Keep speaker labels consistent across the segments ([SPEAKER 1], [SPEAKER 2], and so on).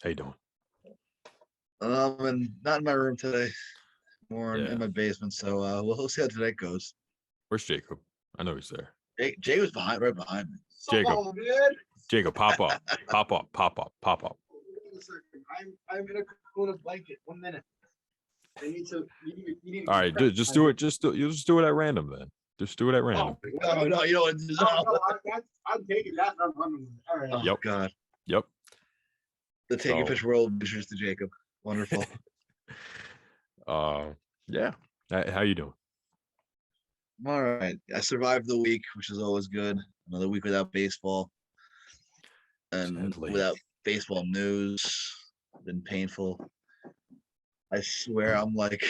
[SPEAKER 1] How you doing?
[SPEAKER 2] And not in my room today, more
[SPEAKER 1] Yeah.
[SPEAKER 2] in my basement. So we'll see how today goes.
[SPEAKER 1] Where's Jacob? I know he's there.
[SPEAKER 2] Jay was right behind me.
[SPEAKER 1] Jacob, pop up, pop up, pop up, pop up.
[SPEAKER 3] I'm in a cocoon blanket. 1 minute. I need to. You need to
[SPEAKER 1] All right, just do it. You just do it at random then. Just do it at random.
[SPEAKER 2] No, you know what?
[SPEAKER 3] I'm taking that. I'm running. All right.
[SPEAKER 2] Oh,
[SPEAKER 1] Yep.
[SPEAKER 2] God.
[SPEAKER 1] Yep.
[SPEAKER 2] The Take a Fish World wishes to Jacob. Wonderful.
[SPEAKER 1] Yeah. How you doing?
[SPEAKER 2] All right. I survived the week, which is always good. Another week without baseball. And
[SPEAKER 1] Sadly.
[SPEAKER 2] without baseball news. Been painful. I swear I'm like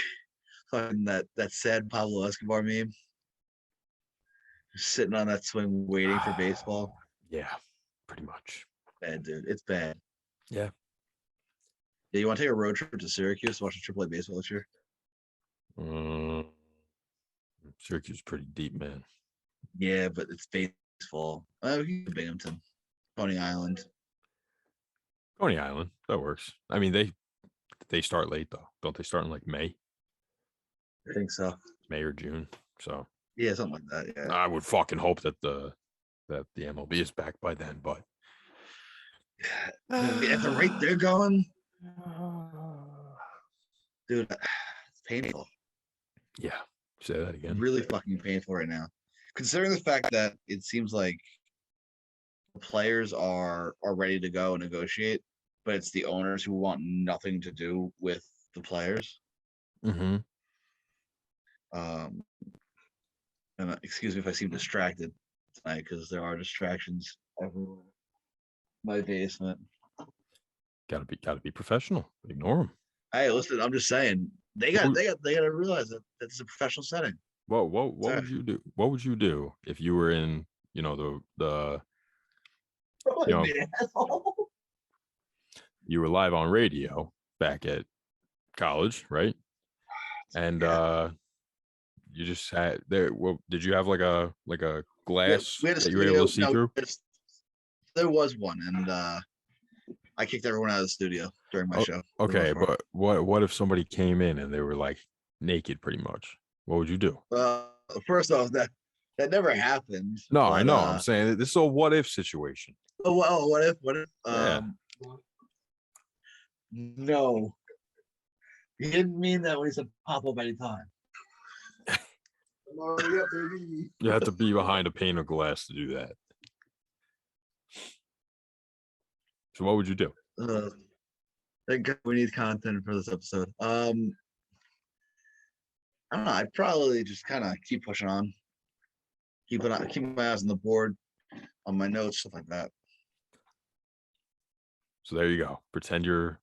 [SPEAKER 2] fucking that sad Pablo Escobar meme. Just sitting on that swing waiting for baseball.
[SPEAKER 1] Yeah, pretty much.
[SPEAKER 2] Bad, dude. It's bad.
[SPEAKER 1] Yeah.
[SPEAKER 2] Yeah, you want to take a road trip to Syracuse to watch the AAA baseball this year?
[SPEAKER 1] Syracuse is pretty deep, man.
[SPEAKER 2] Yeah, but it's baseball. You can Binghamton, Coney Island.
[SPEAKER 1] Coney Island, that works. I mean, they start late though, don't they? Start in like May,
[SPEAKER 2] I think so.
[SPEAKER 1] May or June. So
[SPEAKER 2] Yeah, something like that. Yeah.
[SPEAKER 1] I would fucking hope that the MLB is back by then. But
[SPEAKER 2] At the rate they're going, dude, it's painful.
[SPEAKER 1] Yeah, say that again.
[SPEAKER 2] Really fucking painful right now, considering the fact that it seems like the players are ready to go and negotiate, but it's the owners who want nothing to do with the players.
[SPEAKER 1] Mm-hmm.
[SPEAKER 2] And excuse me if I seem distracted tonight, because there are distractions everywhere. My basement.
[SPEAKER 1] Gotta be professional. Ignore them.
[SPEAKER 2] Hey, listen, I'm just saying they got to realize that it's a professional setting.
[SPEAKER 1] What would you do? What would you do if you were in, the you were live on radio back at college, right? And you just had there. Well, did you have like a glass
[SPEAKER 2] we had a
[SPEAKER 1] that you were able to see
[SPEAKER 2] studio.
[SPEAKER 1] through?
[SPEAKER 2] There was one, and I kicked everyone out of the studio during my show.
[SPEAKER 1] Okay, but what if somebody came in and they were like naked, pretty much? What would you do?
[SPEAKER 2] First off, that never happened.
[SPEAKER 1] No,
[SPEAKER 2] but,
[SPEAKER 1] I know. I'm saying this is a what if situation.
[SPEAKER 2] Oh, well, what if?
[SPEAKER 1] Yeah.
[SPEAKER 2] No, he didn't mean that when he said pop up anytime.
[SPEAKER 1] You have to be behind a pane of glass to do that. So what would you do?
[SPEAKER 2] Thank God we need content for this episode. I don't know. I'd probably just kind of keep pushing on, keep my eyes on the board, on my notes, stuff like that.
[SPEAKER 1] So there you go. Pretend you're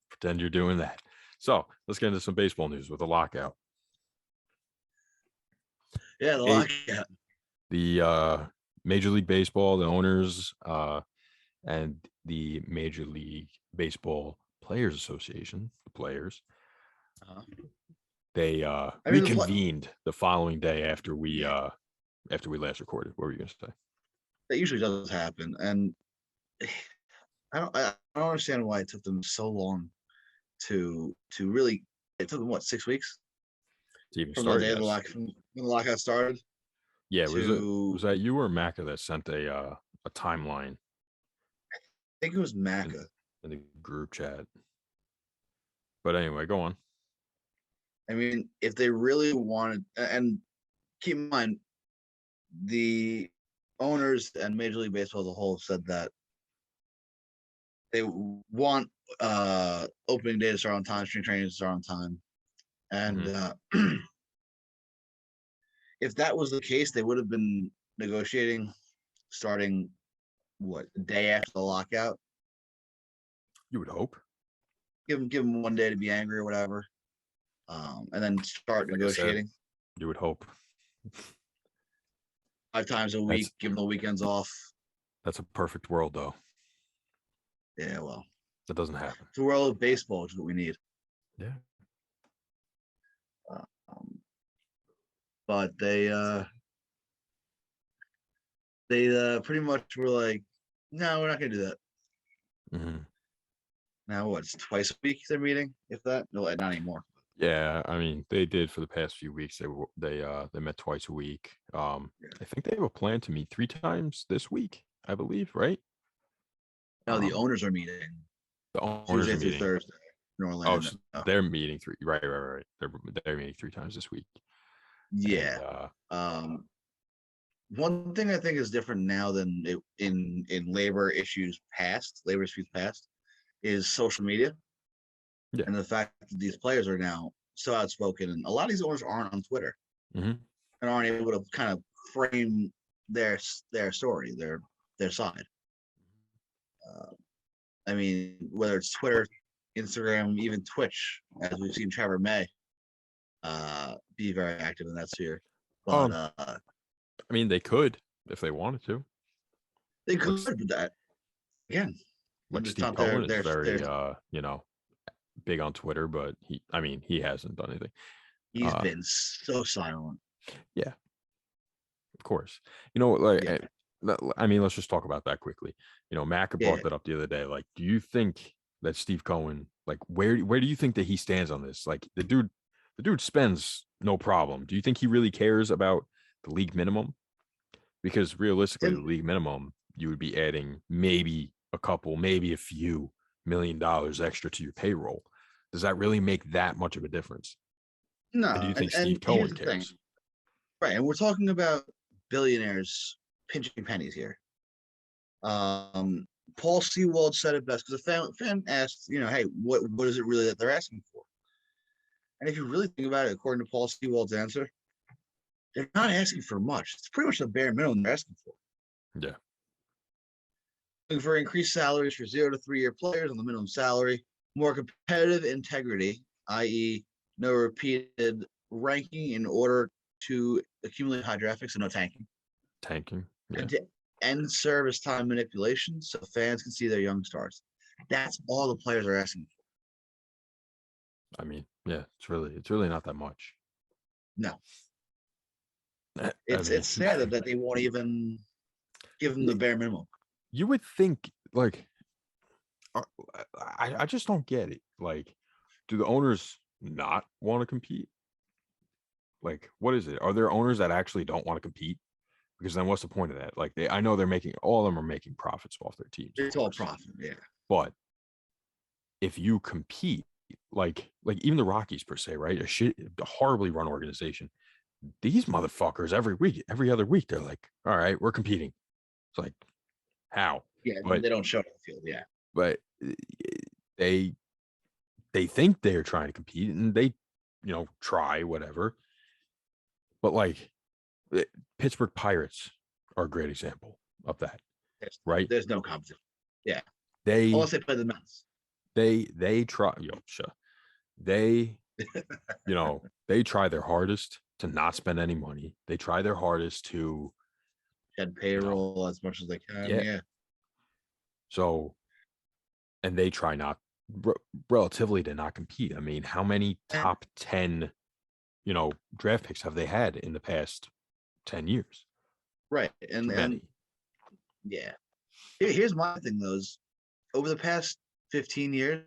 [SPEAKER 1] doing that. So let's get into some baseball news with the lockout.
[SPEAKER 2] Yeah, the lockout.
[SPEAKER 1] The Major League Baseball, the owners, and the Major League Baseball Players Association, the players, they reconvened the following day after we last recorded. What were you gonna say?
[SPEAKER 2] That usually does happen, and I don't understand why it took them so long to really. It took them what, 6 weeks
[SPEAKER 1] To even
[SPEAKER 2] from
[SPEAKER 1] start,
[SPEAKER 2] the day
[SPEAKER 1] yes.
[SPEAKER 2] when the lockout started.
[SPEAKER 1] Yeah, was that you or Macca that sent a timeline?
[SPEAKER 2] I think it was Macca
[SPEAKER 1] in the group chat. But anyway, go on.
[SPEAKER 2] I mean, if they really wanted, and keep in mind, the owners and Major League Baseball as a whole said that they want opening day to start on time, spring training to start on time, and if that was the case, they would have been negotiating starting what, the day after the lockout.
[SPEAKER 1] You would hope.
[SPEAKER 2] Give them 1 day to be angry or whatever, and then start negotiating.
[SPEAKER 1] You would hope.
[SPEAKER 2] 5 times a week, give them the weekends off.
[SPEAKER 1] That's a perfect world, though.
[SPEAKER 2] Yeah, well,
[SPEAKER 1] that doesn't happen.
[SPEAKER 2] The world of baseball is what we need.
[SPEAKER 1] Yeah.
[SPEAKER 2] But they pretty much were like, no, we're not gonna do that.
[SPEAKER 1] Mm-hmm.
[SPEAKER 2] Now what's twice a week they're meeting, if that? No, not anymore.
[SPEAKER 1] Yeah, I mean, they did for the past few weeks. They met twice a week. I think they have a plan to meet 3 times this week, I believe, right?
[SPEAKER 2] No, the
[SPEAKER 1] Um,
[SPEAKER 2] owners are meeting
[SPEAKER 1] the owners
[SPEAKER 2] Tuesday
[SPEAKER 1] are
[SPEAKER 2] through
[SPEAKER 1] meeting.
[SPEAKER 2] Thursday in
[SPEAKER 1] Oh,
[SPEAKER 2] Orlando.
[SPEAKER 1] so they're meeting 3. Right. They're meeting 3 times this week. And
[SPEAKER 2] Yeah. One thing I think is different now than in labor disputes past, is social media.
[SPEAKER 1] Yeah.
[SPEAKER 2] And the fact that these players are now so outspoken, and a lot of these owners aren't on Twitter
[SPEAKER 1] Mhm.
[SPEAKER 2] and aren't able to kind of frame their story, their side. I mean, whether it's Twitter, Instagram, even Twitch, as we've seen Trevor May be very active in that sphere. But
[SPEAKER 1] I mean, they could if they wanted to.
[SPEAKER 2] they
[SPEAKER 1] Like,
[SPEAKER 2] could do that again.
[SPEAKER 1] like
[SPEAKER 2] It's
[SPEAKER 1] Steve
[SPEAKER 2] not
[SPEAKER 1] Cohen is
[SPEAKER 2] their
[SPEAKER 1] very, big on Twitter, but he hasn't done anything.
[SPEAKER 2] he's been so silent.
[SPEAKER 1] Yeah, of course. Like,
[SPEAKER 2] Yeah.
[SPEAKER 1] I mean, let's just talk about that quickly. Macca
[SPEAKER 2] Yeah.
[SPEAKER 1] brought that up the other day. Like, do you think that Steve Cohen, like, where do you think that he stands on this? Like, the dude spends no problem. Do you think he really cares about the league minimum? Because realistically, the league minimum, you would be adding maybe a couple, maybe a few $1 million extra to your payroll. Does that really make that much of a difference?
[SPEAKER 2] No,
[SPEAKER 1] And do you think Steve
[SPEAKER 2] and
[SPEAKER 1] Cohen
[SPEAKER 2] here's the thing.
[SPEAKER 1] cares?
[SPEAKER 2] Right, and we're talking about billionaires pinching pennies here. Paul Sewald said it best, because a fan asked, hey, what is it really that they're asking for? And if you really think about it, according to Paul Sewald's answer, they're not asking for much. It's pretty much the bare minimum they're asking for.
[SPEAKER 1] Yeah.
[SPEAKER 2] Looking for increased salaries for 0 to 3 year players on the minimum salary, more competitive integrity, i.e., no repeated ranking in order to accumulate high draft picks and no tanking.
[SPEAKER 1] Yeah.
[SPEAKER 2] And to end service time manipulation so fans can see their young stars. That's all the players are asking for.
[SPEAKER 1] I mean, yeah, it's really not that much.
[SPEAKER 2] No.
[SPEAKER 1] I
[SPEAKER 2] It's
[SPEAKER 1] mean,
[SPEAKER 2] sad that they won't even give them the bare minimum.
[SPEAKER 1] You would think, like, I just don't get it. Like, do the owners not want to compete? Like, what is it? Are there owners that actually don't want to compete? Because then what's the point of that? Like, I know all of them are making profits off their teams.
[SPEAKER 2] It's all profit, yeah.
[SPEAKER 1] But if you compete, like even the Rockies per se, right? A horribly run organization. These motherfuckers every other week, they're like, all right, we're competing. It's like, how?
[SPEAKER 2] Yeah,
[SPEAKER 1] but
[SPEAKER 2] they don't show it on the field, yeah.
[SPEAKER 1] But they think they're trying to compete, and they, try whatever. But like, Pittsburgh Pirates are a great example of that, right?
[SPEAKER 2] There's no competition. Yeah,
[SPEAKER 1] unless
[SPEAKER 2] they play the Mets.
[SPEAKER 1] They try, they, they try their hardest to not spend any money. They try their hardest to
[SPEAKER 2] shed payroll as much as they can. Yeah.
[SPEAKER 1] So, and they try not relatively to not compete. I mean, how many top 10, draft picks have they had in the past 10 years?
[SPEAKER 2] Right. And yeah. Here's my thing, though, is over the past 15 years,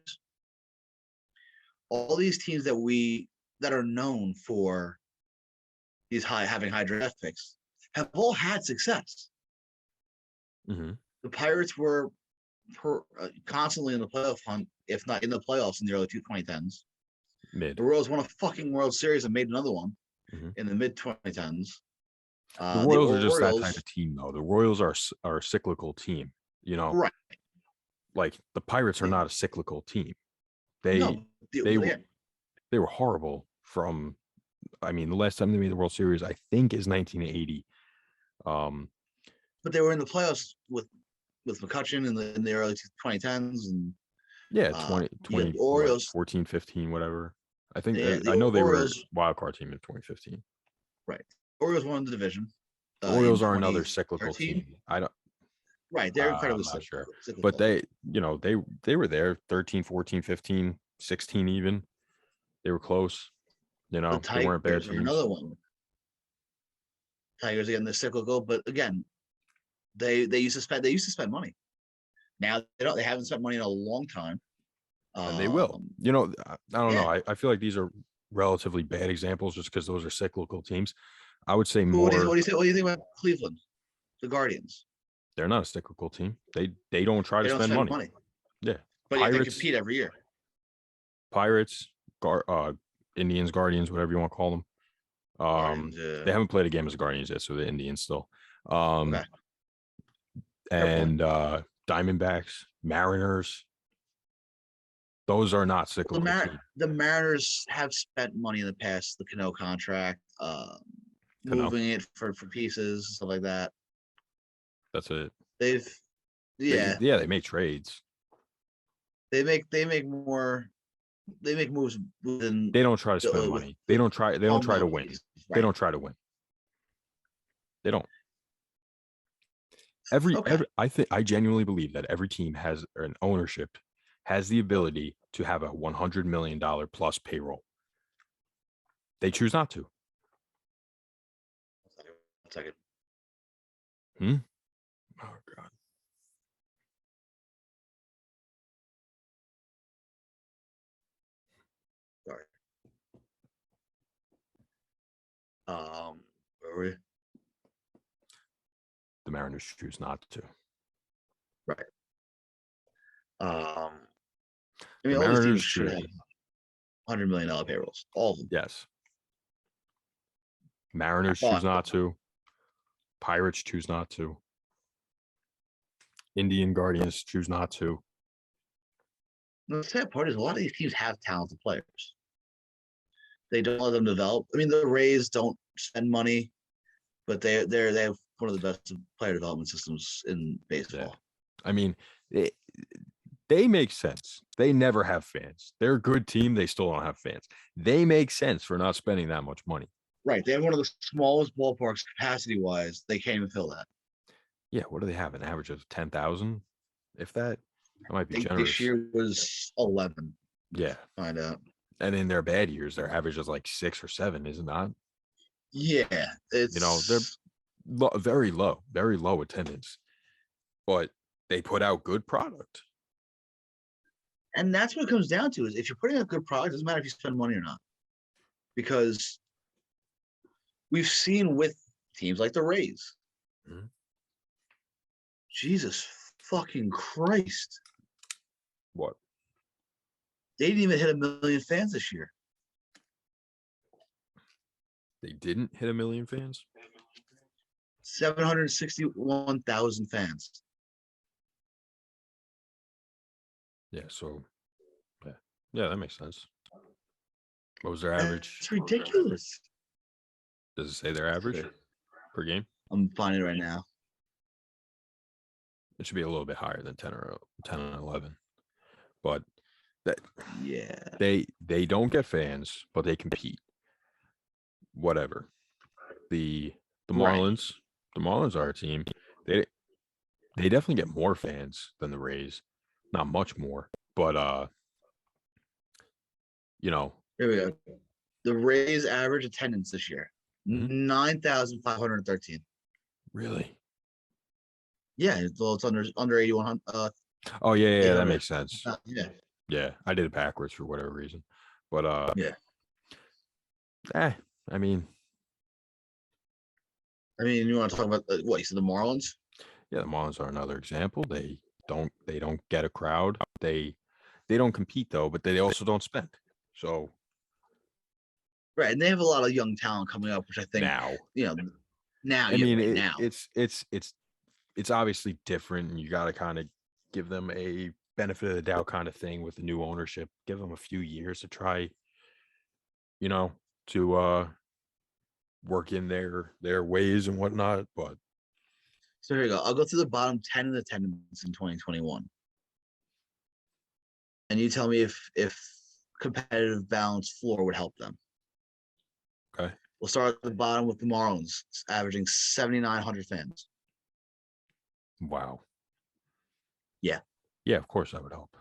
[SPEAKER 2] all these teams that are known for having high draft picks have all had success.
[SPEAKER 1] Mm-hmm.
[SPEAKER 2] The Pirates were constantly in the playoff hunt, if not in the playoffs in the early 2010s. The Royals won a fucking World Series and made another one in the mid 2010s.
[SPEAKER 1] The Royals are just that type of team, though. The Royals are a cyclical team,
[SPEAKER 2] Right.
[SPEAKER 1] Like, the Pirates are not a cyclical team. They were horrible from, I mean, the last time they made the World Series, I think, is 1980.
[SPEAKER 2] But they were in the playoffs with McCutchen in the early 2010s, and
[SPEAKER 1] 20
[SPEAKER 2] Orioles
[SPEAKER 1] 14, 15, whatever. I think I know they were wild card team in 2015.
[SPEAKER 2] Right. Orioles won the division.
[SPEAKER 1] The Orioles are another cyclical team. I don't.
[SPEAKER 2] Right, they're incredibly
[SPEAKER 1] cyclical.
[SPEAKER 2] Cyclical.
[SPEAKER 1] But they were there 13, 14, 15, 16 even. They were close. They weren't bad teams.
[SPEAKER 2] Another one. Tigers again, they're cyclical, but again, they used to spend money. Now they haven't spent money in a long time.
[SPEAKER 1] And they will. You know, I don't know.
[SPEAKER 2] yeah.
[SPEAKER 1] I feel like these are relatively bad examples just because those are cyclical teams. I would say
[SPEAKER 2] What do you
[SPEAKER 1] more.
[SPEAKER 2] what do you think? What do you think about Cleveland, the Guardians?
[SPEAKER 1] They're not a cyclical team. They don't try
[SPEAKER 2] They
[SPEAKER 1] to
[SPEAKER 2] don't
[SPEAKER 1] spend
[SPEAKER 2] spend
[SPEAKER 1] money.
[SPEAKER 2] money,
[SPEAKER 1] Yeah.
[SPEAKER 2] but yet they
[SPEAKER 1] Pirates,
[SPEAKER 2] compete every year.
[SPEAKER 1] Pirates, Indians, Guardians, whatever you want to call them.
[SPEAKER 2] Guardians,
[SPEAKER 1] They haven't played a game as the Guardians yet, so the Indians still. Um,
[SPEAKER 2] okay.
[SPEAKER 1] and Diamondbacks, Mariners. Those are not cyclical teams.
[SPEAKER 2] The Mariners have spent money in the past. The Cano contract,
[SPEAKER 1] Cano.
[SPEAKER 2] moving it for pieces, stuff like that.
[SPEAKER 1] That's it.
[SPEAKER 2] They've, yeah,
[SPEAKER 1] They make trades.
[SPEAKER 2] they make more. They make moves within.
[SPEAKER 1] They don't try to spend
[SPEAKER 2] with
[SPEAKER 1] money. They don't try to
[SPEAKER 2] unknown
[SPEAKER 1] win.
[SPEAKER 2] pieces,
[SPEAKER 1] They
[SPEAKER 2] right.
[SPEAKER 1] don't try to win. They don't.
[SPEAKER 2] Okay.
[SPEAKER 1] I genuinely believe that every team has an ownership has the ability to have a $100 million plus payroll. They choose not to.
[SPEAKER 2] One second.
[SPEAKER 1] Oh God.
[SPEAKER 2] Sorry. Where were we?
[SPEAKER 1] The Mariners choose not to.
[SPEAKER 2] Right. I
[SPEAKER 1] The
[SPEAKER 2] mean, all these teams
[SPEAKER 1] Mariners
[SPEAKER 2] should have
[SPEAKER 1] choose.
[SPEAKER 2] $100 million payrolls. All of them.
[SPEAKER 1] Yes. Mariners
[SPEAKER 2] But-
[SPEAKER 1] choose not to. Pirates choose not to. Indian Guardians choose not to.
[SPEAKER 2] The sad part is a lot of these teams have talented players. They don't let them develop. I mean, the Rays don't spend money, but they have one of the best player development systems in baseball.
[SPEAKER 1] I mean, they make sense. They never have fans. They're a good team. They still don't have fans. They make sense for not spending that much money.
[SPEAKER 2] Right. They have one of the smallest ballparks capacity wise. They can't even fill that.
[SPEAKER 1] Yeah. What do they have? An average of 10,000? If that might be
[SPEAKER 2] I think
[SPEAKER 1] generous.
[SPEAKER 2] this year was 11.
[SPEAKER 1] Yeah.
[SPEAKER 2] Find out.
[SPEAKER 1] And in their bad years, their average is like 6 or 7, is it not?
[SPEAKER 2] Yeah. It's,
[SPEAKER 1] They're very low attendance, but they put out good product.
[SPEAKER 2] and that's what it comes down to is if you're putting out good product, it doesn't matter if you spend money or not. Because we've seen with teams like the Rays.
[SPEAKER 1] Mhm.
[SPEAKER 2] Jesus fucking Christ.
[SPEAKER 1] What?
[SPEAKER 2] They didn't even hit 1 million fans this year.
[SPEAKER 1] They didn't hit 1 million fans?
[SPEAKER 2] 761,000 fans.
[SPEAKER 1] Yeah, so yeah, that makes sense. What was their average?
[SPEAKER 2] It's ridiculous.
[SPEAKER 1] Does it say their average per game?
[SPEAKER 2] I'm finding it right now.
[SPEAKER 1] It should be a little bit higher than 10 or 11. But that
[SPEAKER 2] Yeah.
[SPEAKER 1] they don't get fans, but they compete. Whatever. The
[SPEAKER 2] Right.
[SPEAKER 1] Marlins are a team. They definitely get more fans than the Rays. Not much more, but you know,
[SPEAKER 2] Here we go. The Rays average attendance this year,
[SPEAKER 1] Mhm.
[SPEAKER 2] 9,513.
[SPEAKER 1] really.
[SPEAKER 2] Yeah, well, it's under 8,100.
[SPEAKER 1] Oh yeah, that
[SPEAKER 2] 800.
[SPEAKER 1] makes sense.
[SPEAKER 2] Yeah.
[SPEAKER 1] Yeah, I did it backwards for whatever reason. But
[SPEAKER 2] Yeah.
[SPEAKER 1] I mean,
[SPEAKER 2] You want to talk about what you said, the Marlins?
[SPEAKER 1] yeah, the Marlins are another example. They don't get a crowd. They don't compete though, but they also don't spend. So
[SPEAKER 2] Right, and they have a lot of young talent coming up, which I think
[SPEAKER 1] now,
[SPEAKER 2] now.
[SPEAKER 1] I mean,
[SPEAKER 2] now.
[SPEAKER 1] it's obviously different, and you got to kind of give them a benefit of the doubt kind of thing with the new ownership. Give them a few years to try, to work in their ways and whatnot. But
[SPEAKER 2] So here you go. I'll go through the bottom 10 in attendance in 2021, and you tell me if competitive balance floor would help them.
[SPEAKER 1] okay,
[SPEAKER 2] We'll start at the bottom with the Marlins, averaging 7,900 fans.
[SPEAKER 1] wow,
[SPEAKER 2] Yeah.
[SPEAKER 1] of course that would help.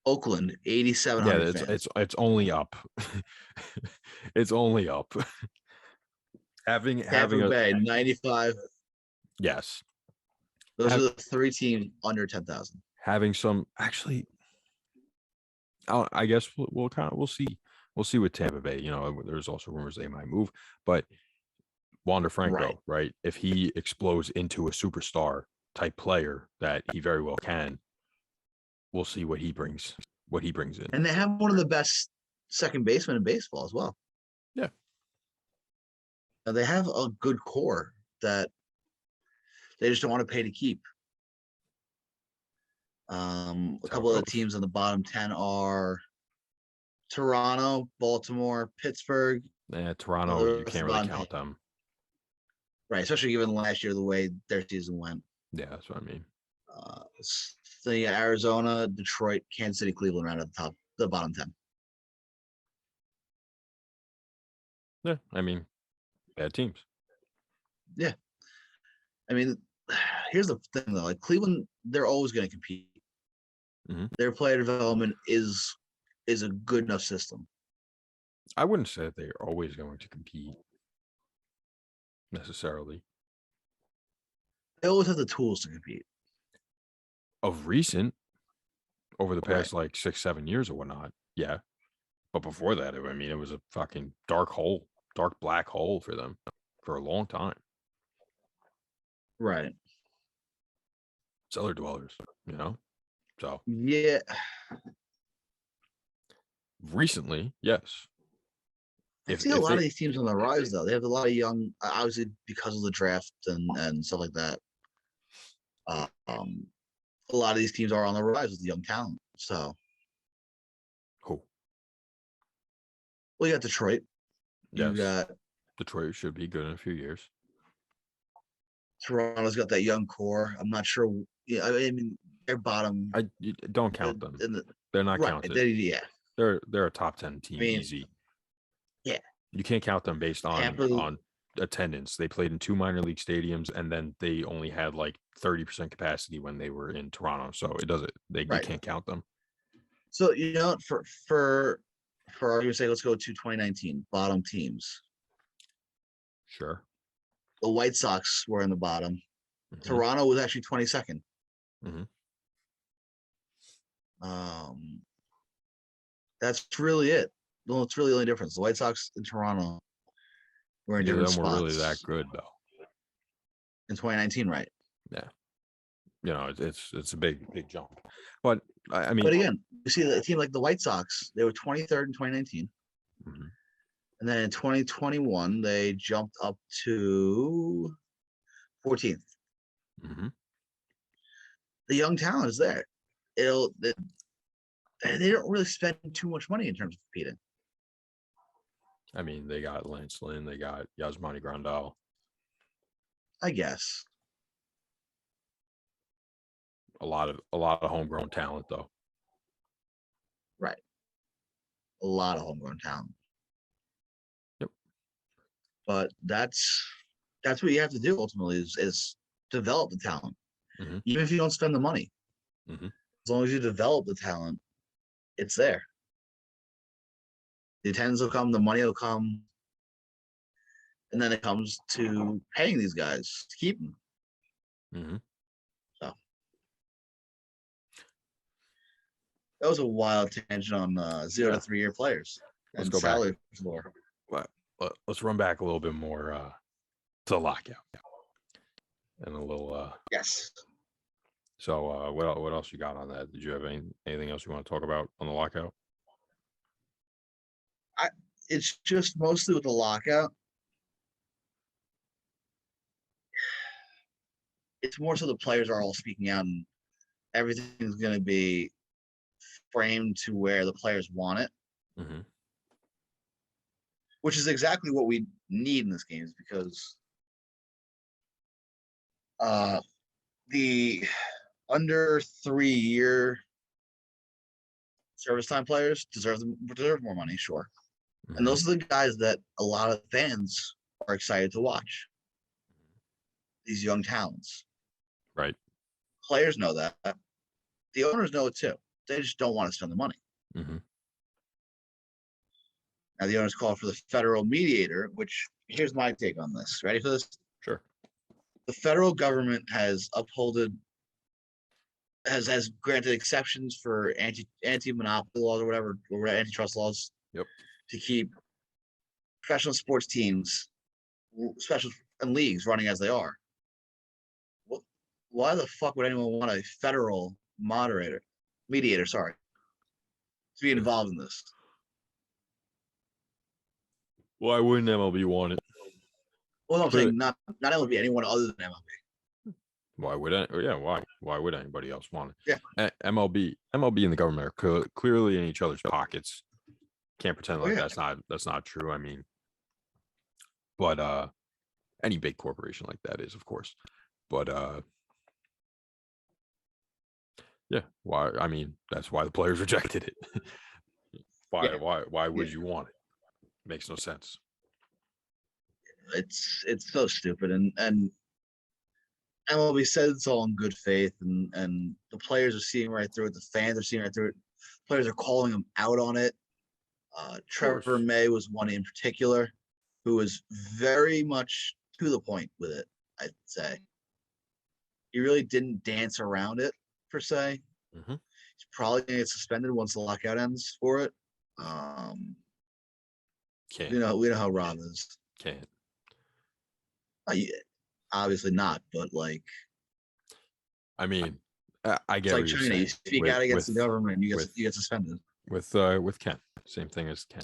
[SPEAKER 2] Oakland,
[SPEAKER 1] Yeah,
[SPEAKER 2] 8,700 fans.
[SPEAKER 1] it's only up. It's only up. having
[SPEAKER 2] Tampa
[SPEAKER 1] a
[SPEAKER 2] Bay, 95.
[SPEAKER 1] yes,
[SPEAKER 2] Those
[SPEAKER 1] Have-
[SPEAKER 2] are the 3 teams under 10,000.
[SPEAKER 1] having some actually I guess we'll see. We'll see with Tampa Bay. You know, there's also rumors they might move, but Wander Franco, right? If he explodes into a superstar type player that he very well can, we'll see what he brings. What he brings in.
[SPEAKER 2] And they have one of the best second basemen in baseball as well.
[SPEAKER 1] Yeah.
[SPEAKER 2] Now, they have a good core that they just don't want to pay to keep. A couple of the teams in the bottom 10 are Toronto, Baltimore, Pittsburgh.
[SPEAKER 1] Yeah, Toronto, you can't really count them.
[SPEAKER 2] Right, especially given last year the way their season went.
[SPEAKER 1] Yeah, that's what I mean.
[SPEAKER 2] The Arizona, Detroit, Kansas City, Cleveland around at the bottom 10.
[SPEAKER 1] Yeah, I mean, bad teams.
[SPEAKER 2] Yeah. I mean, here's the thing though, like Cleveland, they're always going to compete. Their player development is a good enough system.
[SPEAKER 1] I wouldn't say that they're always going to compete necessarily.
[SPEAKER 2] They always have the tools to compete.
[SPEAKER 1] Of recent, over the past like 6-7 years or whatnot, yeah. But before that, I mean, it was a fucking dark black hole for them for a long time.
[SPEAKER 2] Right.
[SPEAKER 1] Cellar dwellers, you know? So
[SPEAKER 2] yeah.
[SPEAKER 1] Recently, yes.
[SPEAKER 2] I see a lot of these teams on the rise though. They have a lot of young, obviously because of the draft and stuff like that. A lot of these teams are on the rise with young talent. So
[SPEAKER 1] cool.
[SPEAKER 2] Well, you got Detroit.
[SPEAKER 1] Yes. You got Detroit should be good in a few years.
[SPEAKER 2] Toronto's got that young core. I'm not sure. Yeah, I mean, they're bottom.
[SPEAKER 1] I don't count them. They're not counted. They're a top 10 team, easy.
[SPEAKER 2] Yeah.
[SPEAKER 1] You can't count them based on attendance. They played in 2 minor league stadiums, and then they only had like 30% capacity when they were in Toronto. So you can't count them.
[SPEAKER 2] So you know, for argument's sake, let's go to 2019 bottom teams.
[SPEAKER 1] Sure.
[SPEAKER 2] The White Sox were in the bottom. Toronto was actually 22nd. That's really it. Well, it's really the only difference. The White Sox and Toronto were in different spots.
[SPEAKER 1] Were really that good though.
[SPEAKER 2] In 2019, right?
[SPEAKER 1] Yeah. You know, it's a big jump. But I mean,
[SPEAKER 2] but again, you see a team like the White Sox, they were 23rd in 2019. And then in 2021, they jumped up to 14th. The young talent is there. They don't really spend too much money in terms of competing.
[SPEAKER 1] I mean, they got Lance Lynn, they got Yasmani Grandal.
[SPEAKER 2] I guess.
[SPEAKER 1] A lot of homegrown talent, though.
[SPEAKER 2] Right. A lot of homegrown talent.
[SPEAKER 1] Yep.
[SPEAKER 2] But that's what you have to do ultimately is develop the talent. Even if you don't spend the money. As long as you develop the talent, it's there. The attendance will come, the money will come, and then it comes to paying these guys to keep them. So that was a wild tangent on 0 to 3 year players.
[SPEAKER 1] Let's go back. Let's run back a little bit more to the lockout and a little.
[SPEAKER 2] Yes.
[SPEAKER 1] So what else you got on that? Did you have anything else you want to talk about on the lockout?
[SPEAKER 2] It's just mostly with the lockout. It's more so the players are all speaking out and everything's going to be framed to where the players want it. Which is exactly what we need in this game, is because the under 3 year service time players deserve more money, sure. And those are the guys that a lot of fans are excited to watch. These young talents.
[SPEAKER 1] Right.
[SPEAKER 2] Players know that. The owners know it too. They just don't want to spend the money. Now the owners call for the federal mediator, which here's my take on this. Ready for this?
[SPEAKER 1] Sure.
[SPEAKER 2] The federal government has has granted exceptions for anti-monopoly laws or whatever, or antitrust laws.
[SPEAKER 1] Yep.
[SPEAKER 2] To keep professional sports teams, special and leagues running as they are. Why the fuck would anyone want a federal mediator, sorry, to be involved in this?
[SPEAKER 1] Why wouldn't MLB want it?
[SPEAKER 2] Well, I'm saying not MLB, anyone other than MLB.
[SPEAKER 1] Why would it? Yeah, why would anybody else want
[SPEAKER 2] it?
[SPEAKER 1] Yeah, MLB and the government are clearly in each other's pockets. Can't pretend like that's not true. I mean, but any big corporation like that is, of course. But yeah, why? I mean, that's why the players rejected it. Why would you want it? Makes no sense.
[SPEAKER 2] It's so stupid, and MLB says it's all in good faith, and the players are seeing right through it. The fans are seeing right through it. Players are calling them out on it. Trevor May was one in particular who was very much to the point with it, I'd say. He really didn't dance around it, per se.
[SPEAKER 1] Mm-hmm.
[SPEAKER 2] He's probably going to get suspended once the lockout ends for it.
[SPEAKER 1] Can't.
[SPEAKER 2] We know how Rob is.
[SPEAKER 1] Can't.
[SPEAKER 2] Obviously not, but like,
[SPEAKER 1] I mean, I get
[SPEAKER 2] it's like
[SPEAKER 1] what you're
[SPEAKER 2] China.
[SPEAKER 1] saying.
[SPEAKER 2] You speak out against the government, you get suspended.
[SPEAKER 1] With Ken, same thing as Ken.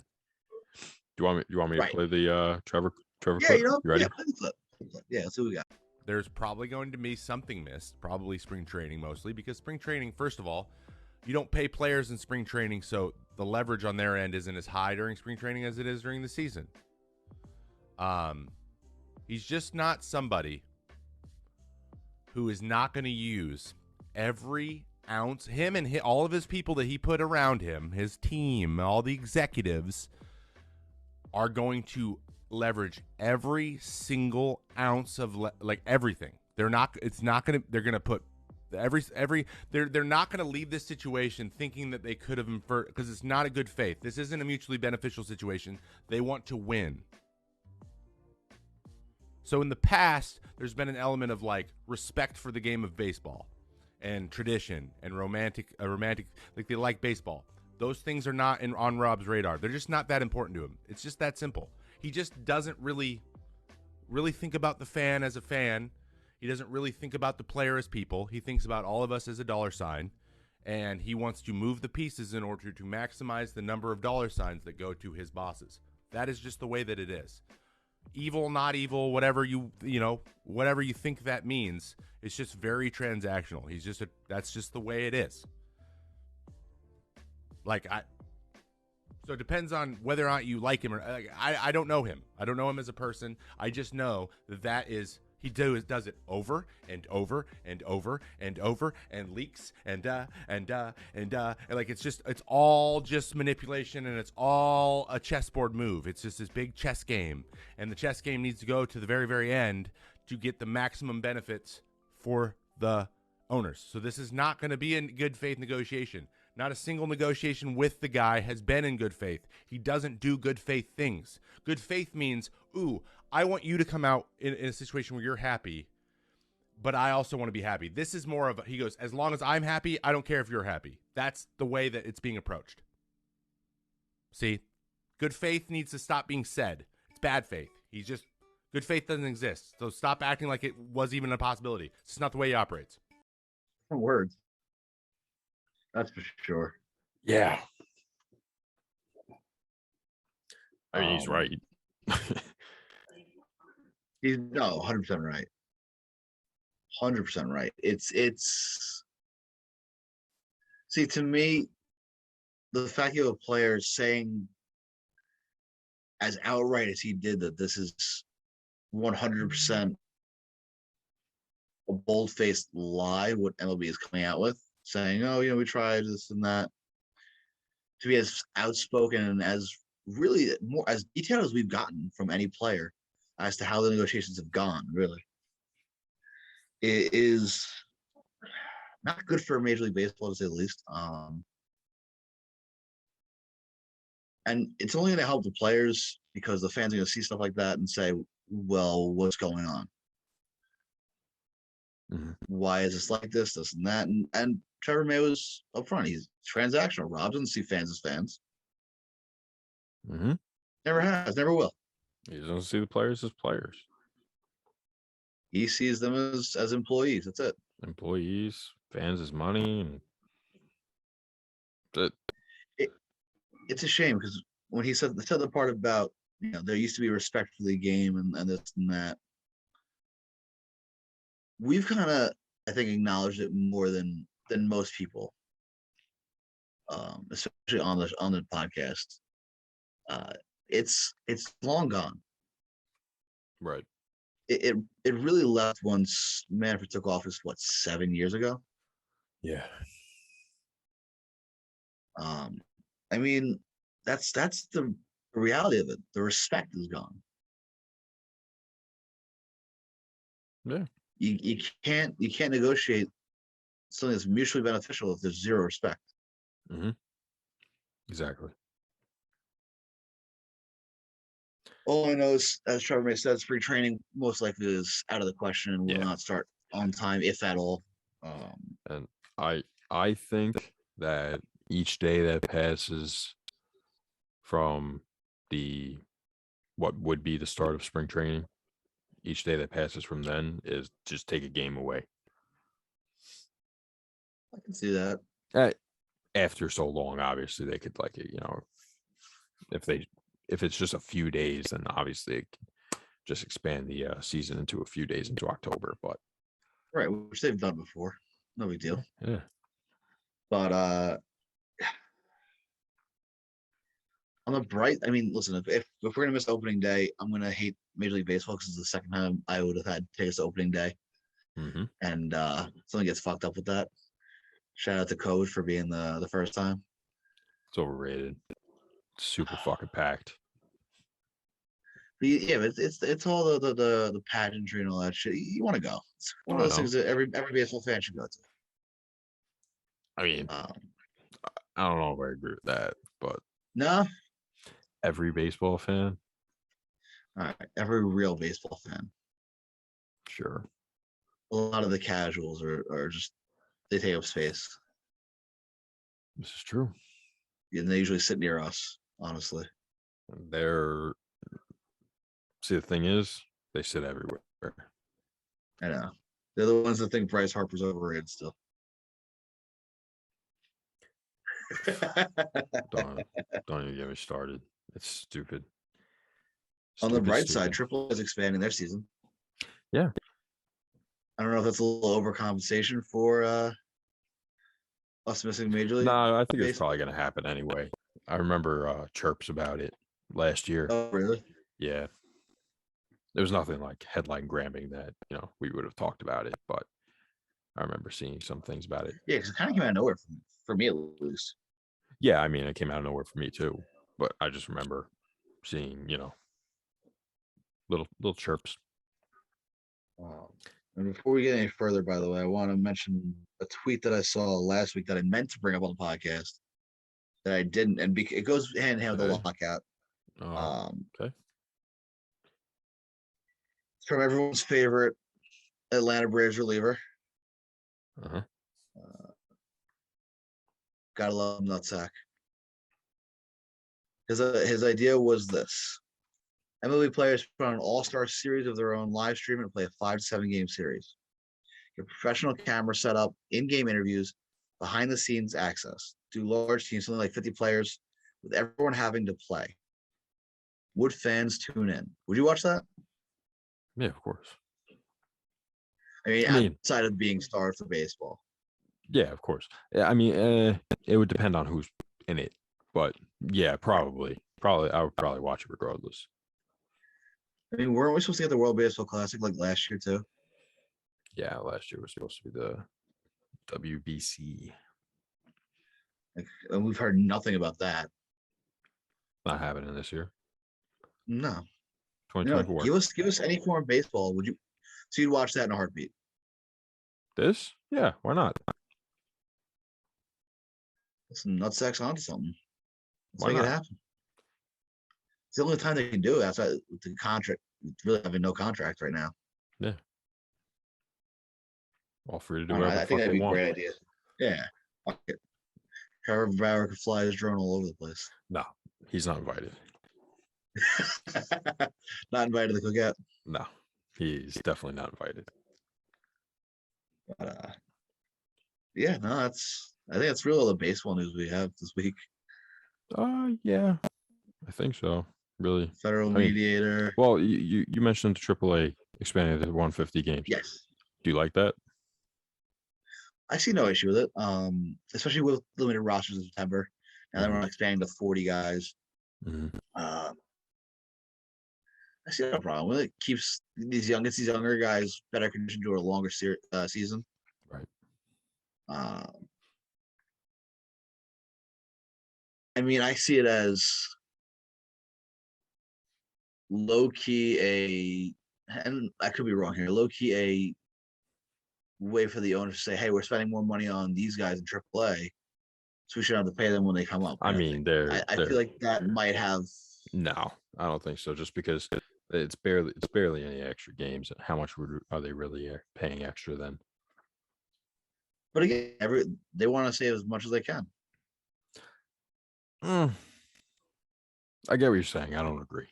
[SPEAKER 1] Do you want me to play the Trevor
[SPEAKER 2] Yeah,
[SPEAKER 1] clip?
[SPEAKER 2] you
[SPEAKER 1] ready?
[SPEAKER 2] Yeah, play the clip. Yeah, let's see what we got.
[SPEAKER 4] There's probably going to be something missed, probably spring training mostly, because spring training, first of all, you don't pay players in spring training, so the leverage on their end isn't as high during spring training as it is during the season. He's just not somebody who is not going to use every ounce. Him and all of his people that he put around him, his team, all the executives, are going to leverage every single ounce of like everything. They're not. It's not going to. They're going to put every. They're not going to leave this situation thinking that they could have inferred, because it's not a good faith. This isn't a mutually beneficial situation. They want to win. So in the past, there's been an element of like respect for the game of baseball and tradition and romantic, like they like baseball. Those things are not on Rob's radar. They're just not that important to him. It's just that simple. He just doesn't really think about the fan as a fan. He doesn't really think about the player as people. He thinks about all of us as a dollar sign, and he wants to move the pieces in order to maximize the number of dollar signs that go to his bosses. That is just the way that it is. Evil, not evil, whatever whatever you think that means, it's just very transactional. That's just the way it is. So it depends on whether or not you like him or I don't know him. I don't know him as a person. I just know that is he does it over and over and over and over and leaks and like it's all just manipulation, and it's all a chessboard move. It's just this big chess game, and the chess game needs to go to the very, very end to get the maximum benefits for the owners. So this is not going to be a good faith negotiation. Not a single negotiation with the guy has been in good faith. He doesn't do good faith things. Good faith means, ooh, I want you to come out in a situation where you're happy, but I also want to be happy. This is more of he goes, as long as I'm happy, I don't care if you're happy. That's the way that it's being approached. See, good faith needs to stop being said. It's bad faith. Good faith doesn't exist. So stop acting like it was even a possibility. It's just not the way he operates.
[SPEAKER 2] Words. That's for sure.
[SPEAKER 1] Yeah. I mean, he's right.
[SPEAKER 2] He's 100% right. 100% right. It's see, to me, the fact you have a player saying as outright as he did that this is 100% a bold-faced lie what MLB is coming out with, saying, oh, we tried this and that, to be as outspoken and as really more as detailed as we've gotten from any player as to how the negotiations have gone, really. It is not good for Major League Baseball, to say the least. And it's only going to help the players because the fans are going to see stuff like that and say, well, what's going on?
[SPEAKER 1] Mhm.
[SPEAKER 2] Why is this like this, this and that? And Trevor May was upfront. He's transactional. Rob doesn't see fans as fans.
[SPEAKER 1] Mhm.
[SPEAKER 2] Never has, never will.
[SPEAKER 1] He doesn't see the players as players,
[SPEAKER 2] He sees them as employees. That's it.
[SPEAKER 1] employees, fans as money, and that.
[SPEAKER 2] It's a shame because when he said the part about, there used to be respect for the game and this and that, we've kind of, I think, acknowledged it more than most people, especially on the podcast. It's long gone.
[SPEAKER 1] Right.
[SPEAKER 2] It really left once Manfred took office, what, 7 years ago.
[SPEAKER 1] Yeah.
[SPEAKER 2] I mean, that's the reality of it. The respect is gone.
[SPEAKER 1] Yeah.
[SPEAKER 2] You can't negotiate something that's mutually beneficial if there's zero respect.
[SPEAKER 1] Mm-hmm. Exactly.
[SPEAKER 2] All I know is, as Trevor May said, spring training most likely is out of the question and will not start on time, if at all.
[SPEAKER 1] And I think that each day that passes from what would be the start of spring training, each day that passes from then is just take a game away.
[SPEAKER 2] I can see that.
[SPEAKER 1] After so long, obviously they could, like, if it's just a few days, then obviously it could just expand the season into a few days into October. But
[SPEAKER 2] right, which they've done before, no big deal.
[SPEAKER 1] Yeah.
[SPEAKER 2] But on the bright, I mean, listen, if we're gonna miss opening day, I'm gonna hate Major League Baseball because it's the second time I would have had tickets to opening day,
[SPEAKER 1] Mm-hmm.
[SPEAKER 2] and something gets fucked up with that. Shout out to Coach for being the first time.
[SPEAKER 1] It's overrated. Super fucking packed.
[SPEAKER 2] But yeah, but it's all the pageantry and all that shit. You want to go? It's one of those things that every baseball fan should go to.
[SPEAKER 1] I mean, I don't know if I agree with that, but
[SPEAKER 2] No,
[SPEAKER 1] every baseball fan,
[SPEAKER 2] all right, every real baseball fan.
[SPEAKER 1] sure.
[SPEAKER 2] A lot of the casuals are just, they take up space.
[SPEAKER 1] This is true.
[SPEAKER 2] And they usually sit near us, honestly.
[SPEAKER 1] They're See, the thing is, they sit everywhere.
[SPEAKER 2] I know. They're the ones that think Bryce Harper's overrated still.
[SPEAKER 1] Don't even get me started. It's stupid.
[SPEAKER 2] On the
[SPEAKER 1] Stupid,
[SPEAKER 2] bright
[SPEAKER 1] stupid.
[SPEAKER 2] side, Triple is expanding their season.
[SPEAKER 1] Yeah.
[SPEAKER 2] I don't know if that's a little overcompensation for us missing Major League.
[SPEAKER 1] No, I think it's
[SPEAKER 2] Baseball.
[SPEAKER 1] probably going to happen anyway. I remember chirps about it last year.
[SPEAKER 2] Oh, really?
[SPEAKER 1] Yeah. There was nothing like headline grabbing that, we would have talked about it, but I remember seeing some things about it.
[SPEAKER 2] Yeah, because it kind of came out of nowhere for me at least.
[SPEAKER 1] Yeah, I mean, it came out of nowhere for me too, but I just remember seeing, little chirps.
[SPEAKER 2] And before we get any further, by the way, I want to mention a tweet that I saw last week that I meant to bring up on the podcast that I didn't, and it goes hand in hand with the lockout.
[SPEAKER 1] Okay.
[SPEAKER 2] It's from everyone's favorite Atlanta Braves reliever.
[SPEAKER 1] Uh-huh.
[SPEAKER 2] Gotta love Nutsack. His idea was this: MLB players put on an all-star series of their own, live stream, and play a 5 to 7 game series. Get professional camera set up, in-game interviews, behind-the-scenes access. Do large teams, something like 50 players, with everyone having to play. Would fans tune in? Would you watch that?
[SPEAKER 1] Yeah, of course.
[SPEAKER 2] I mean, outside of being stars for baseball.
[SPEAKER 1] Yeah, of course. Yeah, I mean, it would depend on who's in it, but yeah, probably, I would probably watch it regardless.
[SPEAKER 2] I mean, weren't we supposed to get the World Baseball Classic like last year too?
[SPEAKER 1] Yeah, last year was supposed to be the WBC.
[SPEAKER 2] And we've heard nothing about that.
[SPEAKER 1] Not happening this year.
[SPEAKER 2] No.
[SPEAKER 1] 2024.
[SPEAKER 2] Give us any form of baseball. Would you? So you'd watch that in a heartbeat?
[SPEAKER 1] This? Yeah, why not?
[SPEAKER 2] Some Nutsack's onto something. Let's
[SPEAKER 1] Why
[SPEAKER 2] make
[SPEAKER 1] not?
[SPEAKER 2] it happen. It's the only time they can do it outside the contract. Really having no contract right now.
[SPEAKER 1] Yeah. All free to
[SPEAKER 2] I
[SPEAKER 1] do
[SPEAKER 2] don't know,
[SPEAKER 1] whatever
[SPEAKER 2] I
[SPEAKER 1] the
[SPEAKER 2] think
[SPEAKER 1] fuck
[SPEAKER 2] that'd
[SPEAKER 1] they
[SPEAKER 2] be a
[SPEAKER 1] want.
[SPEAKER 2] great idea. Yeah. Fuck it. Trevor Bauer could fly his drone all over the place.
[SPEAKER 1] No, he's not invited.
[SPEAKER 2] Not invited to the cookout.
[SPEAKER 1] No, he's definitely not invited.
[SPEAKER 2] But, yeah, no, I think that's really all the baseball news we have this week.
[SPEAKER 1] Yeah, I think so. Really.
[SPEAKER 2] Federal
[SPEAKER 1] I mean,
[SPEAKER 2] mediator.
[SPEAKER 1] well, you mentioned AAA expanding to 150 games.
[SPEAKER 2] Yes.
[SPEAKER 1] Do you like that?
[SPEAKER 2] I see no issue with it. Especially with limited rosters in September. Now that we're expanding to 40 guys.
[SPEAKER 1] Mhm.
[SPEAKER 2] I see no problem with it. Keeps these younger guys better conditioned to a longer season.
[SPEAKER 1] Right.
[SPEAKER 2] I mean, I see it as low key and I could be wrong here, low key a way for the owners to say, hey, we're spending more money on these guys in AAA, so we should have to pay them when they come up.
[SPEAKER 1] I mean,
[SPEAKER 2] I feel like that might have.
[SPEAKER 1] No, I don't think so. Just because it's barely any extra games. How much are they really paying extra then?
[SPEAKER 2] But again, they want to save as much as they can.
[SPEAKER 1] I get what you're saying. I don't agree.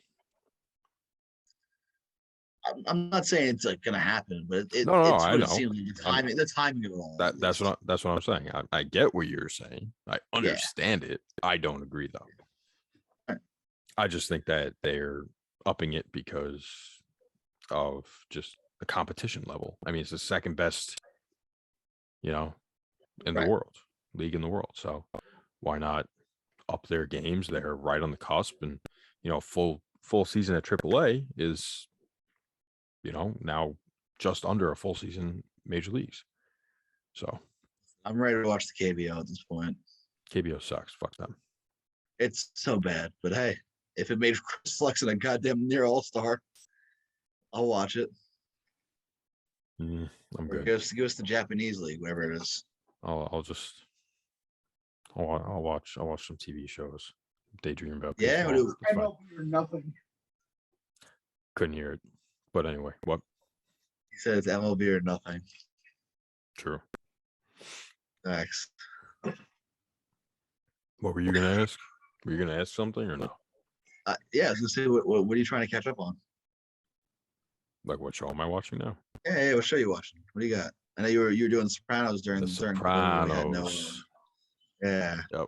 [SPEAKER 2] I'm not saying it's like going to happen, but it's
[SPEAKER 1] I
[SPEAKER 2] what
[SPEAKER 1] know.
[SPEAKER 2] it seems like the timing of it all.
[SPEAKER 1] That's what I'm saying. I get what you're saying. I understand it. I don't agree though.
[SPEAKER 2] Right.
[SPEAKER 1] I just think that they're upping it because of just the competition level. I mean, it's the second best, in the world, league in the world. So why not up their games? They're right on the cusp, and full season at AAA is, now just under a full season major leagues. So
[SPEAKER 2] I'm ready to watch the KBO at this point.
[SPEAKER 1] KBO sucks. Fuck them.
[SPEAKER 2] It's so bad, but hey, if it made Chris Flexen a goddamn near all-star, I'll watch it.
[SPEAKER 1] I'm good.
[SPEAKER 2] Give us the Japanese league, whatever it is.
[SPEAKER 1] I'll watch some TV shows. Daydream about
[SPEAKER 2] Yeah,
[SPEAKER 1] baseball. It's
[SPEAKER 3] I
[SPEAKER 1] fine.
[SPEAKER 3] know you're nothing.
[SPEAKER 1] Couldn't hear it, but anyway, what?
[SPEAKER 2] He said it's MLB or nothing.
[SPEAKER 1] True.
[SPEAKER 2] Thanks.
[SPEAKER 1] What were you gonna ask? Were you gonna ask something or no?
[SPEAKER 2] Yeah, I was gonna say, what are you trying to catch up on?
[SPEAKER 1] Like, what show am I watching now?
[SPEAKER 2] Yeah, what show you watching? What do you got? I know you were doing Sopranos during
[SPEAKER 1] The
[SPEAKER 2] COVID when we had no.
[SPEAKER 1] Sopranos.
[SPEAKER 2] Yeah.
[SPEAKER 1] Yep.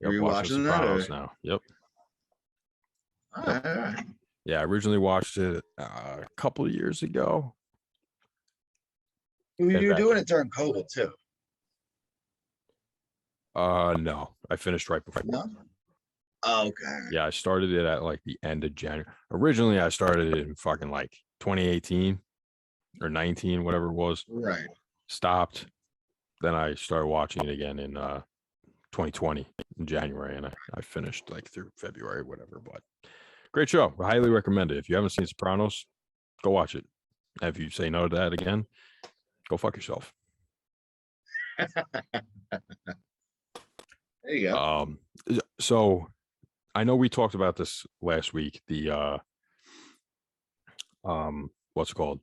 [SPEAKER 2] Are you watching that?
[SPEAKER 1] Sopranos now. Yep.
[SPEAKER 2] All right.
[SPEAKER 1] Yeah, I originally watched it a couple of years ago.
[SPEAKER 2] You're doing it during COVID too.
[SPEAKER 1] No, I finished right before.
[SPEAKER 2] No? Oh, okay.
[SPEAKER 1] Yeah, I started it at like the end of January. Originally, I started it in fucking like 2018 or 19, whatever it was.
[SPEAKER 2] Right.
[SPEAKER 1] Stopped. Then I started watching it again in 2020 in January, and I finished like through February, whatever. But great show. I highly recommend it. If you haven't seen Sopranos, go watch it. If you say no to that again, go fuck yourself.
[SPEAKER 2] There you go.
[SPEAKER 1] So I know we talked about this last week. The what's it called?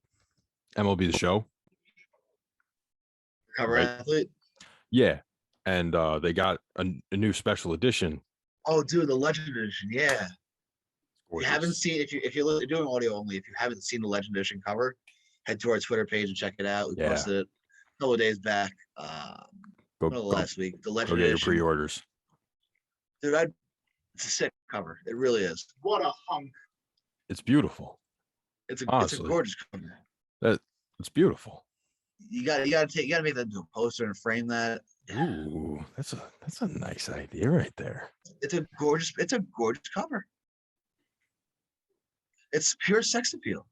[SPEAKER 1] MLB the Show.
[SPEAKER 2] Cover
[SPEAKER 1] right?
[SPEAKER 2] athlete.
[SPEAKER 1] Yeah, and they got a new special edition.
[SPEAKER 2] Oh, dude, the Legend Edition. Yeah. If
[SPEAKER 1] Gorgeous.
[SPEAKER 2] you haven't seen, if you're doing audio only, if you haven't seen the Legend Edition cover, head to our Twitter page and check it out. We posted it a couple of days back. Last week. The Legend
[SPEAKER 1] Go get your
[SPEAKER 2] Edition.
[SPEAKER 1] pre-orders.
[SPEAKER 2] Dude, it's a sick cover. It really is.
[SPEAKER 3] What a hunk.
[SPEAKER 1] It's beautiful.
[SPEAKER 2] It's a
[SPEAKER 1] Honestly.
[SPEAKER 2] gorgeous cover.
[SPEAKER 1] It's beautiful.
[SPEAKER 2] You gotta make that into a poster and frame that.
[SPEAKER 1] Ooh, that's a nice idea right there.
[SPEAKER 2] It's a gorgeous cover. It's pure sex appeal.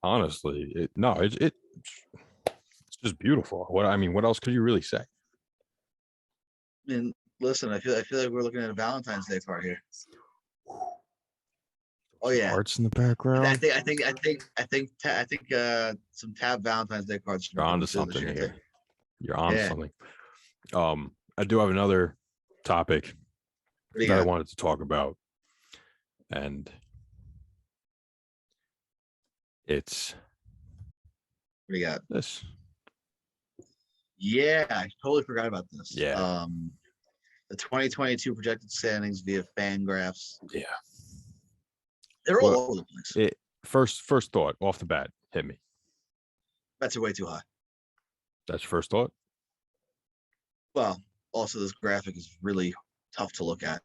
[SPEAKER 1] Honestly, it's just beautiful. What else could you really say?
[SPEAKER 2] I mean, listen, I feel like we're looking at a Valentine's Day card here. Oh yeah,
[SPEAKER 1] Hearts in the background.
[SPEAKER 2] I think some tab Valentine's Day cards.
[SPEAKER 1] You're onto something here. You're on something. I do have another topic that I wanted to talk about, and it's
[SPEAKER 2] What do you got?
[SPEAKER 1] This.
[SPEAKER 2] Yeah, I totally forgot about this.
[SPEAKER 1] Yeah.
[SPEAKER 2] The 2022 projected standings via Fangraphs.
[SPEAKER 1] Yeah.
[SPEAKER 2] They're all
[SPEAKER 1] Well,
[SPEAKER 2] over the place.
[SPEAKER 1] First thought off the bat, hit me.
[SPEAKER 2] Bets are way too high.
[SPEAKER 1] That's your first thought.
[SPEAKER 2] Well, also this graphic is really tough to look at.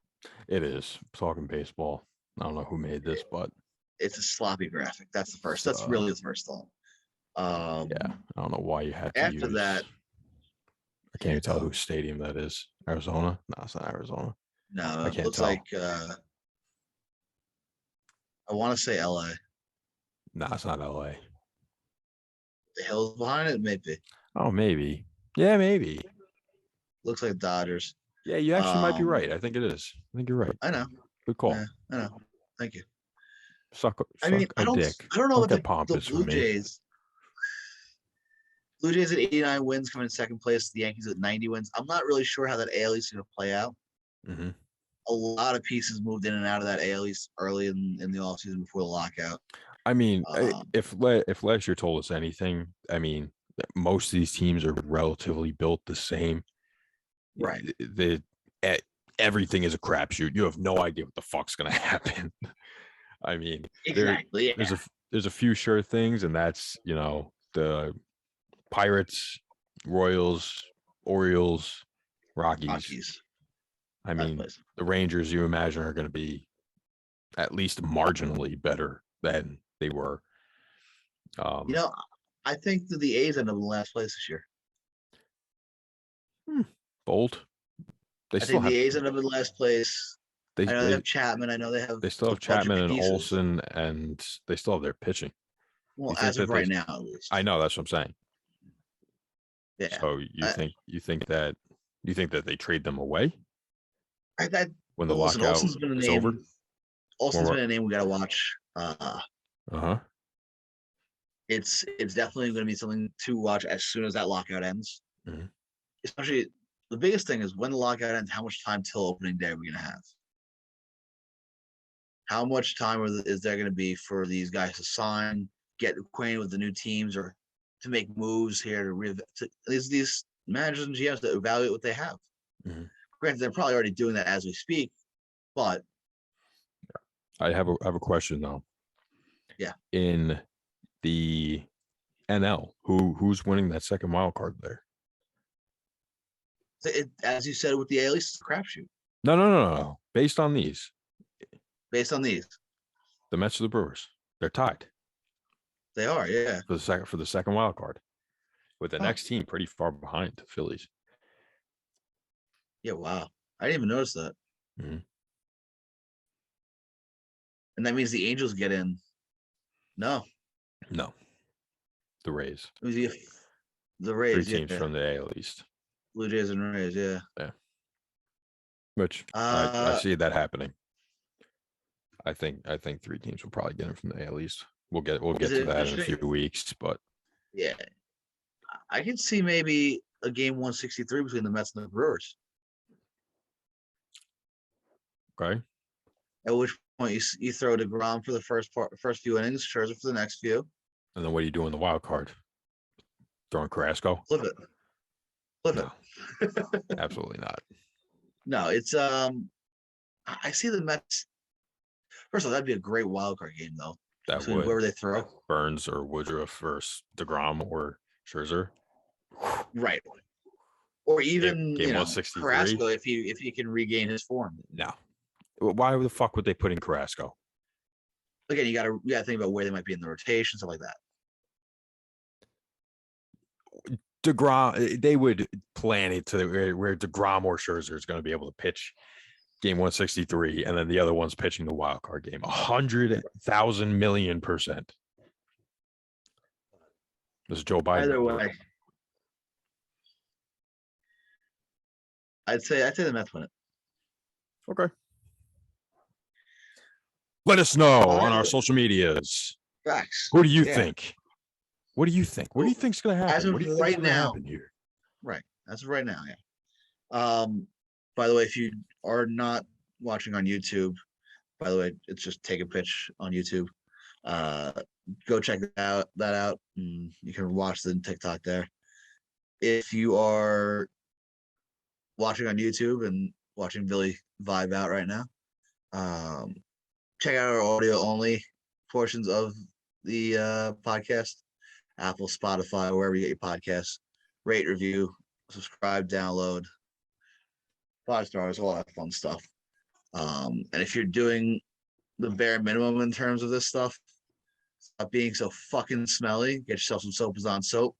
[SPEAKER 1] It is. Talking baseball. I don't know who made this, but
[SPEAKER 2] It's a sloppy graphic. That's the first. That's really the first thought.
[SPEAKER 1] yeah, I don't know why you had to
[SPEAKER 2] After
[SPEAKER 1] use.
[SPEAKER 2] that,
[SPEAKER 1] I can't even tell whose stadium that is. Arizona? No, it's not Arizona.
[SPEAKER 2] no,
[SPEAKER 1] I
[SPEAKER 2] it
[SPEAKER 1] can't
[SPEAKER 2] looks
[SPEAKER 1] tell.
[SPEAKER 2] like I want to say LA.
[SPEAKER 1] No, it's not LA.
[SPEAKER 2] The hills behind it, maybe.
[SPEAKER 1] Oh, maybe. Yeah, maybe.
[SPEAKER 2] Looks like Dodgers.
[SPEAKER 1] Yeah, you actually might be right. I think it is. I think you're right.
[SPEAKER 2] I know.
[SPEAKER 1] Good call.
[SPEAKER 2] Yeah, I know. Thank you.
[SPEAKER 1] Suck
[SPEAKER 2] I mean,
[SPEAKER 1] a dick.
[SPEAKER 2] I don't know
[SPEAKER 1] Don't
[SPEAKER 2] what
[SPEAKER 1] get
[SPEAKER 2] the
[SPEAKER 1] pompous
[SPEAKER 2] Blue
[SPEAKER 1] with me.
[SPEAKER 2] Jays. Blue Jays at 89 wins, coming in second place. The Yankees at 90 wins. I'm not really sure how that AL East is going to play out.
[SPEAKER 1] Mm-hmm.
[SPEAKER 2] A lot of pieces moved in and out of that AL East early in the offseason before the lockout.
[SPEAKER 1] I mean,
[SPEAKER 2] Um,
[SPEAKER 1] if last year told us anything, I mean, most of these teams are relatively built the same.
[SPEAKER 2] Right.
[SPEAKER 1] Everything is a crapshoot. You have no idea what the fuck's gonna happen. I mean,
[SPEAKER 2] Exactly. Yeah.
[SPEAKER 1] there's a few sure things, and that's the Pirates, Royals, Orioles, Rockies. I
[SPEAKER 2] Last
[SPEAKER 1] mean,
[SPEAKER 2] place.
[SPEAKER 1] the Rangers you imagine are going to be at least marginally better than they were.
[SPEAKER 2] I think that the A's end up in last place this year.
[SPEAKER 1] Bold.
[SPEAKER 2] I think the A's end up in last place. I know they have Chapman. I know they have.
[SPEAKER 1] They still have
[SPEAKER 2] a bunch of
[SPEAKER 1] Chapman and
[SPEAKER 2] pieces.
[SPEAKER 1] Olsen, and they still have their pitching.
[SPEAKER 2] Well,
[SPEAKER 1] think
[SPEAKER 2] as of
[SPEAKER 1] that
[SPEAKER 2] right now, at least.
[SPEAKER 1] I know that's what I'm saying.
[SPEAKER 2] Yeah.
[SPEAKER 1] So you think that they trade them away when the
[SPEAKER 2] listen,
[SPEAKER 1] lockout
[SPEAKER 2] Olsen's been a
[SPEAKER 1] is
[SPEAKER 2] name.
[SPEAKER 1] over?
[SPEAKER 2] Olsen's been a name we got to watch.
[SPEAKER 1] Uh-huh.
[SPEAKER 2] It's definitely going to be something to watch as soon as that lockout ends.
[SPEAKER 1] Mhm.
[SPEAKER 2] Especially the biggest thing is when the lockout ends, how much time till opening day are we going to have? How much time is there going to be for these guys to sign, get acquainted with the new teams, or to make moves here to these managers and GMs to evaluate what they have?
[SPEAKER 1] Mhm.
[SPEAKER 2] Granted, they're probably already doing that as we speak, but
[SPEAKER 1] I have a question though.
[SPEAKER 2] Yeah.
[SPEAKER 1] In the NL, who's winning that second wild card there?
[SPEAKER 2] As you said with the AL East, it's a crapshoot.
[SPEAKER 1] No. Based on these,
[SPEAKER 2] Based on these,
[SPEAKER 1] the Mets or the Brewers, they're tied
[SPEAKER 2] they are, yeah.
[SPEAKER 1] for the second wild card, with the next team pretty far behind the Phillies.
[SPEAKER 2] Yeah, wow. I didn't even notice that.
[SPEAKER 1] Mhm.
[SPEAKER 2] And that means the Angels get in. No,
[SPEAKER 1] The Rays.
[SPEAKER 2] it was the Rays.
[SPEAKER 1] Three teams
[SPEAKER 2] yeah.
[SPEAKER 1] from the AL East.
[SPEAKER 2] Blue Jays and Rays, yeah.
[SPEAKER 1] Which I see that happening. I think three teams will probably get in from the AL East. We'll get to that in a few weeks, but
[SPEAKER 2] yeah, I could see maybe a game 163 between the Mets and the Brewers.
[SPEAKER 1] okay.
[SPEAKER 2] At which point you throw DeGrom for the first few innings, Scherzer for the next few.
[SPEAKER 1] And then what do you do in the wild card? Throwing Carrasco?
[SPEAKER 2] Flip it.
[SPEAKER 1] No, absolutely not.
[SPEAKER 2] No, it's I see the Mets. First of all, that'd be a great wild card game though.
[SPEAKER 1] That
[SPEAKER 2] Between
[SPEAKER 1] would
[SPEAKER 2] whoever they throw.
[SPEAKER 1] Burns or Woodruff versus DeGrom or Scherzer.
[SPEAKER 2] Right. Or even
[SPEAKER 1] Game 163.
[SPEAKER 2] Carrasco if he can regain his form.
[SPEAKER 1] No. Why the fuck would they put in Carrasco?
[SPEAKER 2] Again, you gotta think about where they might be in the rotation, stuff like that.
[SPEAKER 1] DeGrom, they would plan it to where DeGrom or Scherzer is going to be able to pitch game 163, and then the other one's pitching the wild card game. 100,000,000,000%. This is Joe Biden.
[SPEAKER 2] Either way, I'd say the Mets win it.
[SPEAKER 1] Okay. Let us know on our social medias.
[SPEAKER 2] Facts.
[SPEAKER 1] Who do you think? What do you think? What do you think's going to happen?
[SPEAKER 2] As of
[SPEAKER 1] What do you
[SPEAKER 2] right
[SPEAKER 1] think's gonna
[SPEAKER 2] now,
[SPEAKER 1] happen here?
[SPEAKER 2] Right. As of right now, yeah. By the way, if you are not watching on YouTube, by the way, it's just Take a Pitch on YouTube. go check that out. And you can watch the TikTok there. If you are watching on YouTube and watching Billy vibe out right now, check out our audio only portions of the podcast. Apple, Spotify, wherever you get your podcasts. Rate, review, subscribe, download, 5 stars, all that fun stuff. And if you're doing the bare minimum in terms of this stuff, stop being so fucking smelly. Get yourself some Soapazon soap.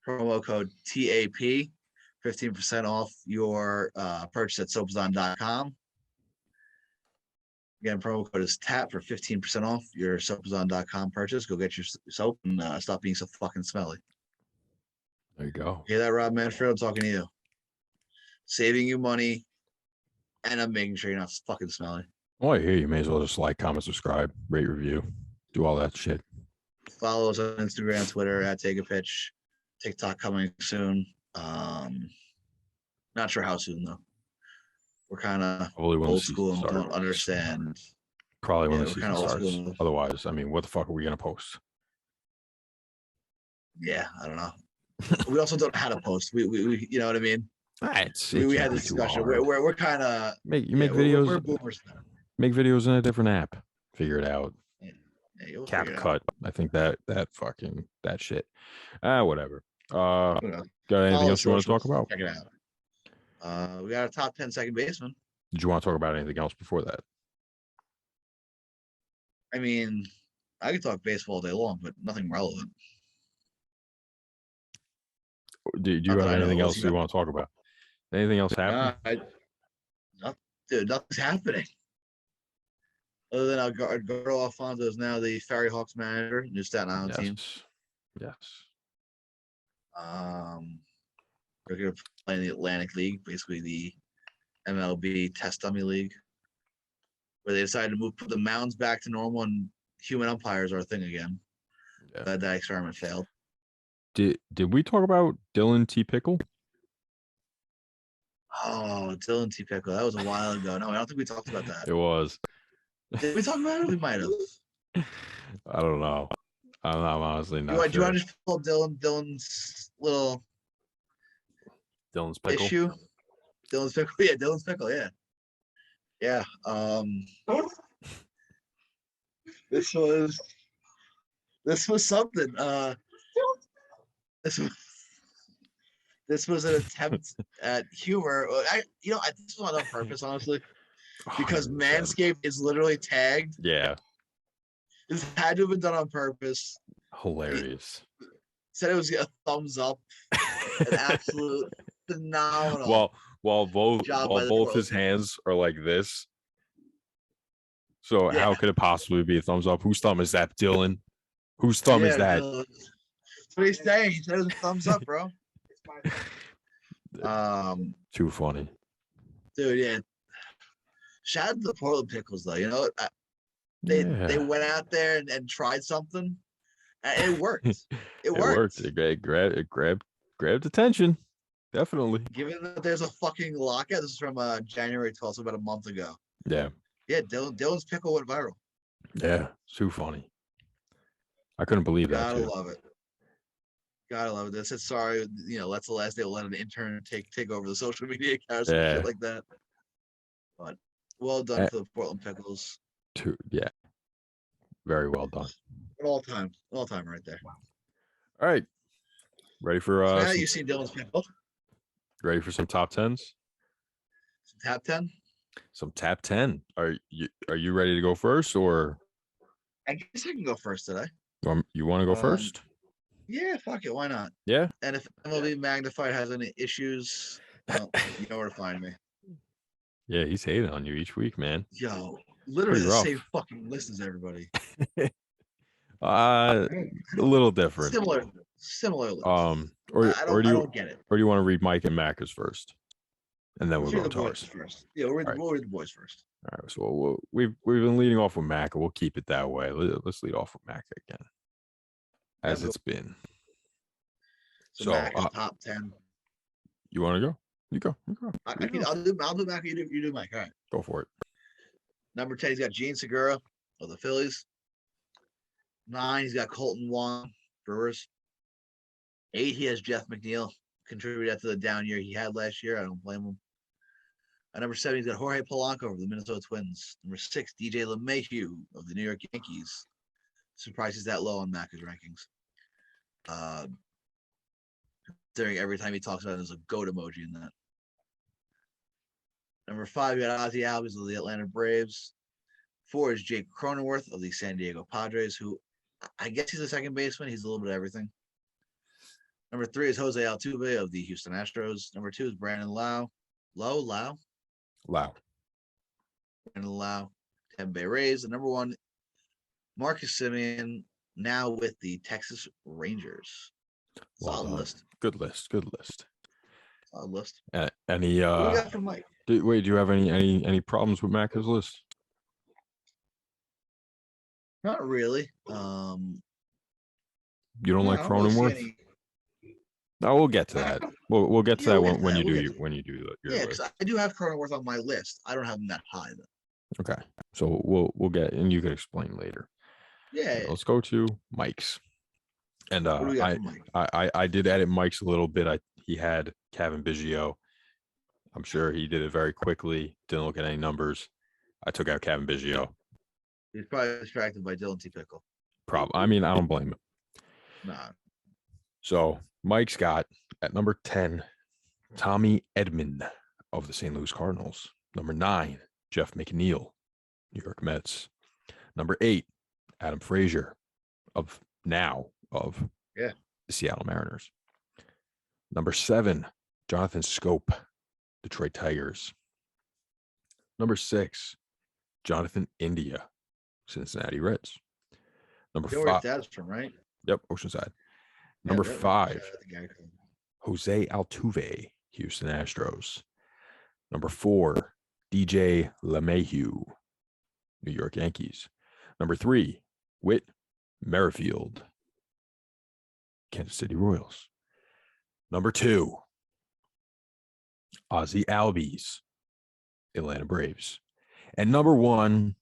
[SPEAKER 2] Promo code TAP, 15% off your purchase at soapazon.com. Again, promo code is TAP for 15% off your soapazon.com purchase. Go get your soap and stop being so fucking smelly.
[SPEAKER 1] There you go.
[SPEAKER 2] Hear that, Rob Manfred? I'm talking to you. Saving you money, and I'm making sure you're not fucking smelly.
[SPEAKER 1] Well, I hear you. May as well just like, comment, subscribe, rate, review, do all that shit.
[SPEAKER 2] Follow us on Instagram, Twitter at Take a Pitch, TikTok coming soon. Not sure how soon though. We're kind of old school and don't understand.
[SPEAKER 1] Probably when the
[SPEAKER 2] we're
[SPEAKER 1] season
[SPEAKER 2] kinda old
[SPEAKER 1] starts.
[SPEAKER 2] school.
[SPEAKER 1] Otherwise, I mean, what the fuck are we gonna post?
[SPEAKER 2] Yeah, I don't know. We also don't know how to post. We you know what I mean? We had this discussion. We're kind of
[SPEAKER 1] make videos.
[SPEAKER 2] We're boomers now.
[SPEAKER 1] Make videos in a different app. Figure it out.
[SPEAKER 2] Yeah, you'll figure it out.
[SPEAKER 1] CapCut. I think that fucking that shit. Whatever. Got
[SPEAKER 2] You know,
[SPEAKER 1] anything
[SPEAKER 2] all
[SPEAKER 1] else you want to talk
[SPEAKER 2] socials,
[SPEAKER 1] about?
[SPEAKER 2] check it out. We got a top 10 second baseman.
[SPEAKER 1] Did you want to talk about anything else before that?
[SPEAKER 2] I mean, I could talk baseball all day long, but nothing relevant.
[SPEAKER 1] Do you
[SPEAKER 2] Not that
[SPEAKER 1] have
[SPEAKER 2] I know.
[SPEAKER 1] anything
[SPEAKER 2] What
[SPEAKER 1] else
[SPEAKER 2] you
[SPEAKER 1] you
[SPEAKER 2] got?
[SPEAKER 1] want to talk about? Anything else happen?
[SPEAKER 2] Dude, nothing's happening. Other than our girl Alfonso is now the Ferry Hawks manager, new Staten Island team.
[SPEAKER 1] Yes.
[SPEAKER 2] We're gonna play in the Atlantic League, basically the MLB test dummy league, where they decided to put the mounds back to normal and human umpires are a thing again.
[SPEAKER 1] Yeah.
[SPEAKER 2] That experiment failed.
[SPEAKER 1] Did we talk about Dillon T. Pickle?
[SPEAKER 2] Oh, Dillon T. Pickle. That was a while ago. No, I don't think we talked about that.
[SPEAKER 1] It was.
[SPEAKER 2] Did we talk about it? We might have.
[SPEAKER 1] I don't know. I'm honestly not
[SPEAKER 2] Do you
[SPEAKER 1] sure.
[SPEAKER 2] want to just pull Dillon's little
[SPEAKER 1] Dillon's Pickle?
[SPEAKER 2] issue? Dillon's Pickle. Yeah, Dillon's Pickle. Yeah. Yeah. This was something. This was an attempt at humor. This was not on purpose, honestly, because
[SPEAKER 1] 100%.
[SPEAKER 2] Manscaped is literally tagged.
[SPEAKER 1] Yeah.
[SPEAKER 2] This had to have been done on purpose.
[SPEAKER 1] Hilarious.
[SPEAKER 2] Said it was a thumbs up. An absolute phenomenal.
[SPEAKER 1] While both his hands are like this. So
[SPEAKER 2] Yeah.
[SPEAKER 1] how could it possibly be a thumbs up? Whose thumb is that, Dillon? Whose thumb is that?
[SPEAKER 2] That's what he's saying. He said it was a thumbs up, bro.
[SPEAKER 1] Too funny.
[SPEAKER 2] Dude, yeah. Shout out to the Portland Pickles, though. You know what? They went out there and tried something, and it worked. It worked.
[SPEAKER 1] It grabbed attention. Definitely.
[SPEAKER 2] Given that there's a fucking lockout, this is from January 12th, so about a month ago.
[SPEAKER 1] Yeah.
[SPEAKER 2] Yeah, Dillon's Pickle went viral.
[SPEAKER 1] Yeah. Too funny. I couldn't believe that.
[SPEAKER 2] Gotta love it. Gotta love it. They said sorry, that's the last day we'll let an intern take over the social media accounts and shit like that. But well done for the Portland Pickles.
[SPEAKER 1] Yeah. Very well done.
[SPEAKER 2] All time right there.
[SPEAKER 1] All right. Ready for
[SPEAKER 2] so now you see Dillon's Pickle.
[SPEAKER 1] Ready for some top 10s?
[SPEAKER 2] Some top 10?
[SPEAKER 1] Some top 10. Are you ready to go first, or
[SPEAKER 2] I guess I can go first today.
[SPEAKER 1] You want to go first?
[SPEAKER 2] Yeah, fuck it. Why not?
[SPEAKER 1] Yeah.
[SPEAKER 2] And if MLB Magnified has any issues, well, you know where to find me.
[SPEAKER 1] Yeah, he's hating on you each week, man.
[SPEAKER 2] Yo, literally the same fucking list as everybody.
[SPEAKER 1] A little different.
[SPEAKER 2] Similar list.
[SPEAKER 1] Or do
[SPEAKER 2] you get it?
[SPEAKER 1] Or do you want to read Mike and Macca's first, and then we'll go to ours
[SPEAKER 2] first? Yeah, we'll read the boys first.
[SPEAKER 1] All right. So we've been leading off with Macca. We'll keep it that way. Let's lead off with Macca again, as it's been.
[SPEAKER 2] So Macca's top 10.
[SPEAKER 1] You want to go? You go.
[SPEAKER 2] I'll do Macca. You do Mike. All right.
[SPEAKER 1] Go for it.
[SPEAKER 2] Number 10, he's got Gene Segura of the Phillies. 9, he's got Colton Wong, Brewers. 8, he has Jeff McNeil, contributed to the down year he had last year. I don't blame him. At number 7, he's got Jorge Polanco of the Minnesota Twins. Number 6, DJ LeMahieu of the New York Yankees. Surprised he's that low on Macca's rankings. During every time he talks about it, there's a goat emoji in that. Number 5, we got Ozzie Albies of the Atlanta Braves. 4 is Jake Cronenworth of the San Diego Padres, who I guess he's a second baseman. He's a little bit of everything. Number 3 is Jose Altuve of the Houston Astros. Number 2 is Brandon Lau. Brandon Lau, Tampa Bay Rays. And number 1, Marcus Semien, now with the Texas Rangers. Solid list.
[SPEAKER 1] Good list.
[SPEAKER 2] Solid list.
[SPEAKER 1] Any
[SPEAKER 2] What do we got from Mike?
[SPEAKER 1] do you have any problems with Macca's list?
[SPEAKER 2] Not really.
[SPEAKER 1] You don't like
[SPEAKER 2] I don't really see
[SPEAKER 1] Cronenworth?
[SPEAKER 2] any-
[SPEAKER 1] No, we'll get to that. We'll get to
[SPEAKER 2] Yeah,
[SPEAKER 1] that
[SPEAKER 2] we'll get
[SPEAKER 1] when
[SPEAKER 2] to
[SPEAKER 1] you
[SPEAKER 2] that,
[SPEAKER 1] do
[SPEAKER 2] we'll
[SPEAKER 1] your
[SPEAKER 2] get to
[SPEAKER 1] when you do your
[SPEAKER 2] Yeah, because
[SPEAKER 1] list.
[SPEAKER 2] I do have Cronenworth on my list. I don't have him that high though.
[SPEAKER 1] Okay, so we'll get, and you can explain later.
[SPEAKER 2] Yeah.
[SPEAKER 1] Let's go to Mike's. And
[SPEAKER 2] What do we got from Mike?
[SPEAKER 1] I did edit Mike's a little bit. He had Kevin Biggio. I'm sure he did it very quickly. Didn't look at any numbers. I took out Kevin Biggio.
[SPEAKER 2] He's probably distracted by Dillon T. Pickle.
[SPEAKER 1] I mean, I don't blame him.
[SPEAKER 2] Nah.
[SPEAKER 1] So Mike's got at number 10, Tommy Edman of the St. Louis Cardinals. Number 9, Jeff McNeil, New York Mets. Number 8, Adam Frazier of
[SPEAKER 2] Yeah.
[SPEAKER 1] the Seattle Mariners. Number 7, Jonathan Scope, Detroit Tigers. Number 6, Jonathan India, Cincinnati Reds. Number
[SPEAKER 2] You know where
[SPEAKER 1] 5.
[SPEAKER 2] his dad's from, right?
[SPEAKER 1] Yep, Oceanside.
[SPEAKER 2] Yeah,
[SPEAKER 1] Number
[SPEAKER 2] that-
[SPEAKER 1] 5,
[SPEAKER 2] shout out the guy from-
[SPEAKER 1] Jose Altuve, Houston Astros. Number 4, DJ LeMahieu, New York Yankees. Number 3, Whit Merrifield, Kansas City Royals. Number 2, Ozzie Albies, Atlanta Braves. And number 1,